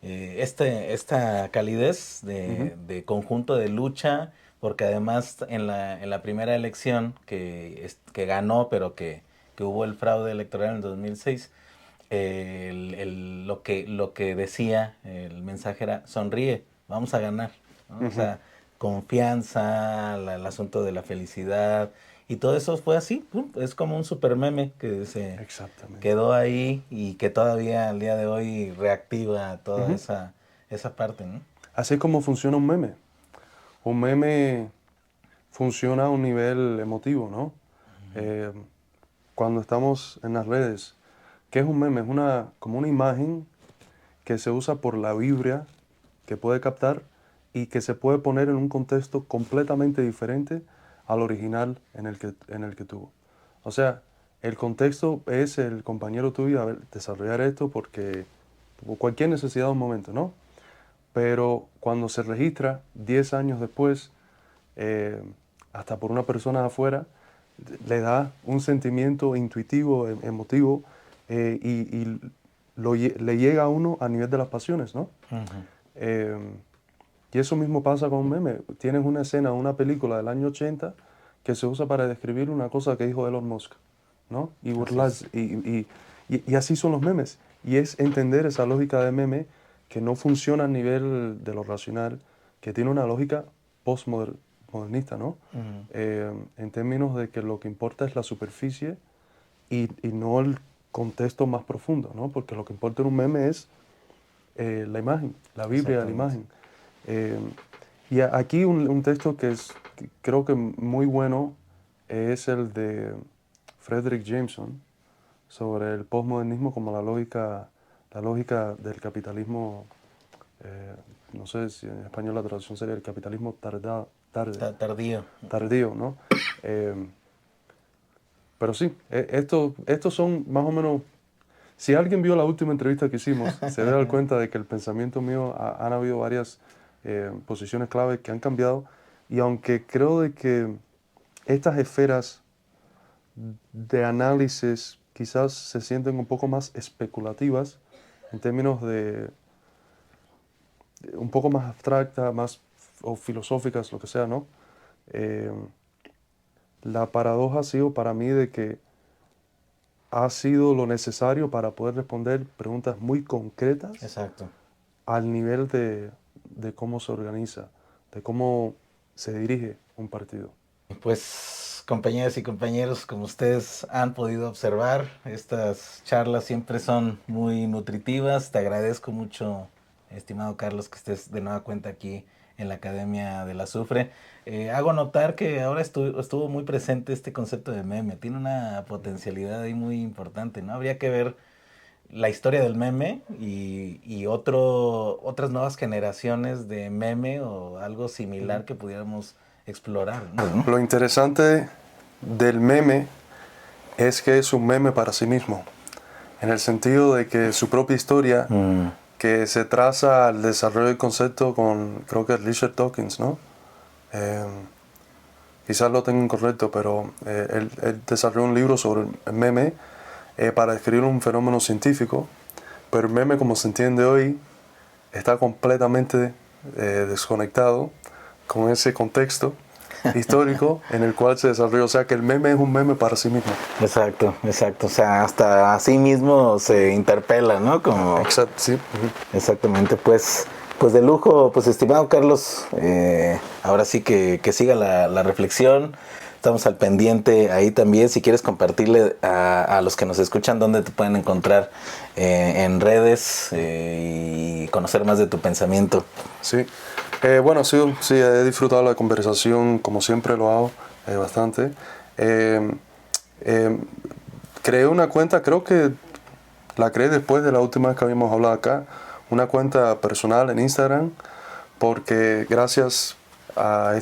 esta calidez Ujú, de conjunto de lucha, porque además en la primera elección que ganó, pero que hubo el fraude electoral en el 2006, lo que decía el mensaje era, sonríe, vamos a ganar, ¿no? O ujú, sea, confianza, el asunto de la felicidad, y todo eso fue así, ¡pum! Es como un super meme que se exactamente. quedó ahí y que todavía al día de hoy reactiva toda Ujú. esa parte, ¿no? Así es como funciona un meme. Un meme funciona a un nivel emotivo, ¿no? Eh, Cuando estamos en las redes, ¿qué es un meme? Es como una imagen que se usa por la vibra que puede captar y que se puede poner en un contexto completamente diferente al original en el que tuvo. O sea, el contexto es el compañero tuyo a ver, desarrollar esto porque por cualquier necesidad de un momento, ¿no? Pero cuando se registra 10 años después, eh, hasta por una persona de afuera, le da un sentimiento intuitivo, emotivo, y le llega a uno a nivel de las pasiones, ¿no? Ujú. Eh, y eso mismo pasa con un meme. Tienes una escena, una película del año 80 que se usa para describir una cosa que dijo Elon Musk, ¿no? Y Así es. burlas, y así son los memes. Y es entender esa lógica de meme que no funciona a nivel de lo racional, que tiene una lógica postmodernista, ¿no? Ujú. En términos de que lo que importa es la superficie y no el contexto más profundo, ¿no? Porque lo que importa en un meme es la imagen, la vibra de la Exactamente. imagen. Eh, Aquí un texto que creo que muy bueno es el de Frederick Jameson sobre el postmodernismo como la lógica del capitalismo, eh, no sé si en español la traducción sería el capitalismo Tardío. tardío, ¿no? Eh, pero sí, estos son más o menos. Si alguien vio la última entrevista que hicimos, se debe dar cuenta de que el pensamiento mío han habido varias posiciones clave que han cambiado y aunque creo de que estas esferas de análisis quizás se sienten un poco más especulativas en términos de un poco más abstractas, más o filosóficas, lo que sea, ¿no? Eh, la paradoja ha sido para mí de que ha sido lo necesario para poder responder preguntas muy concretas Exacto. al nivel de cómo se organiza, de cómo se dirige un partido. Pues compañeras y compañeros, como ustedes han podido observar, estas charlas siempre son muy nutritivas. Te agradezco mucho, estimado Carlos, que estés de nueva cuenta aquí en la Academia del Azufre. Hago notar que ahora estuvo muy presente este concepto de meme. Tiene una potencialidad ahí muy importante, ¿no? Habría que ver la historia del meme y otras nuevas generaciones de meme o algo Ujú. similar que pudiéramos explorar, ¿no? Lo interesante del meme es que es un meme para sí mismo, en el sentido de que su propia historia, Mm, que se traza al desarrollo del concepto con, creo que es Richard Dawkins, ¿no? Eh, Quizás lo tengo incorrecto, pero él desarrolló un libro sobre el meme para describir un fenómeno científico, pero el meme como se entiende hoy está completamente desconectado con ese contexto histórico en el cual se desarrolló. O sea, que el meme es un meme para sí mismo. Exacto, exacto. O sea, hasta a sí mismo se interpela, ¿no? Como... Exacto, sí. Uh-huh. Exactamente, pues de lujo, pues estimado Carlos, ahora sí que siga la reflexión. Estamos al pendiente ahí también. Si quieres compartirle a los que nos escuchan dónde te pueden encontrar en redes y conocer más de tu pensamiento. Sí, bueno, sí, he disfrutado la conversación como siempre lo hago bastante. Creé una cuenta, creo que la creé después de la última vez que habíamos hablado acá, una cuenta personal en Instagram, porque gracias a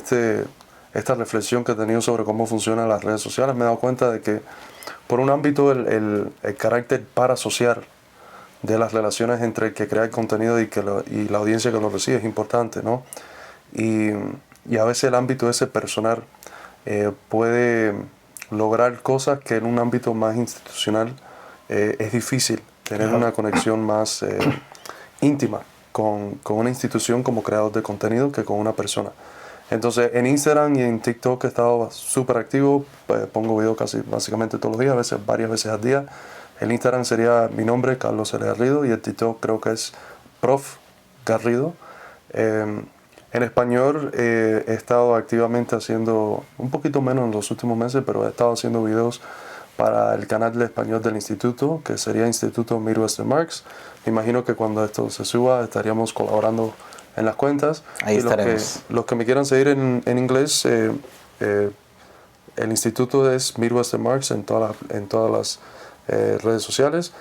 esta reflexión que he tenido sobre cómo funcionan las redes sociales, me he dado cuenta de que por un ámbito el carácter parasocial de las relaciones entre el que crea el contenido y la audiencia que lo recibe es importante, ¿no? Y a veces el ámbito ese personal puede lograr cosas que en un ámbito más institucional es difícil tener una conexión más íntima con una institución como creador de contenido que con una persona. Entonces en Instagram y en TikTok he estado súper activo, pongo videos casi básicamente todos los días, a veces varias veces al día. El Instagram sería mi nombre, Carlos L. Garrido, y el TikTok creo que es Prof. Garrido. En español he estado activamente haciendo, un poquito menos en los últimos meses, pero he estado haciendo videos para el canal de español del instituto, que sería Instituto Midwestern Marx. Me imagino que cuando esto se suba estaríamos colaborando en las cuentas. Ahí y estaremos. los que me quieran seguir en inglés, el instituto es Midwestern Marx en todas las redes sociales.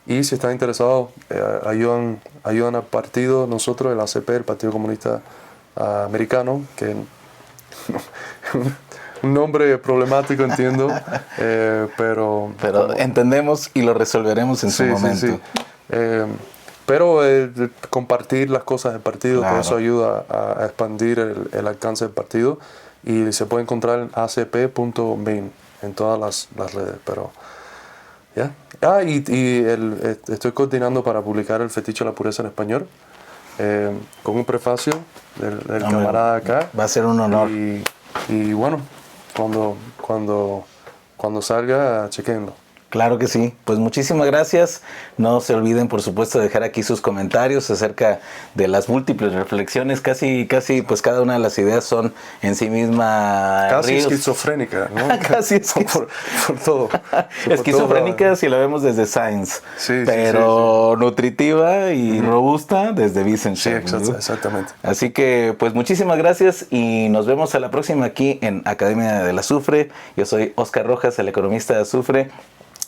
Y si están interesados, ayudan al partido, nosotros, el ACP, el Partido Comunista Americano, que un nombre problemático, entiendo, pero entendemos y lo resolveremos en su momento. Sí. Pero compartir las cosas del partido, Claro. que eso ayuda a expandir el alcance del partido, y se puede encontrar en acp.main en todas las redes, pero ya. Estoy coordinando para publicar El Fetiche de la Pureza en español, con un prefacio del camarada acá. Va a ser un honor. Y bueno, cuando salga, chequenlo. Claro que sí, pues muchísimas gracias. No se olviden, por supuesto, de dejar aquí sus comentarios acerca de las múltiples reflexiones. Casi, pues cada una de las ideas son en sí misma casi esquizofrénica, ¿no? Casi por todo. Esquizofrénica si la vemos desde Science, pero nutritiva y robusta desde Wissenschaft. Sí, exactamente. Así que, pues muchísimas gracias y nos vemos a la próxima aquí en Academia del Azufre. Yo soy Oscar Rojas, el economista de Azufre.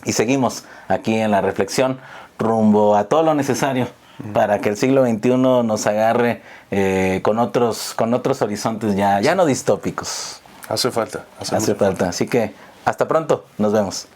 Y seguimos aquí en la reflexión rumbo a todo lo necesario para que el siglo XXI nos agarre con otros horizontes ya no distópicos. Hace falta. Hace falta. Así que hasta pronto. Nos vemos.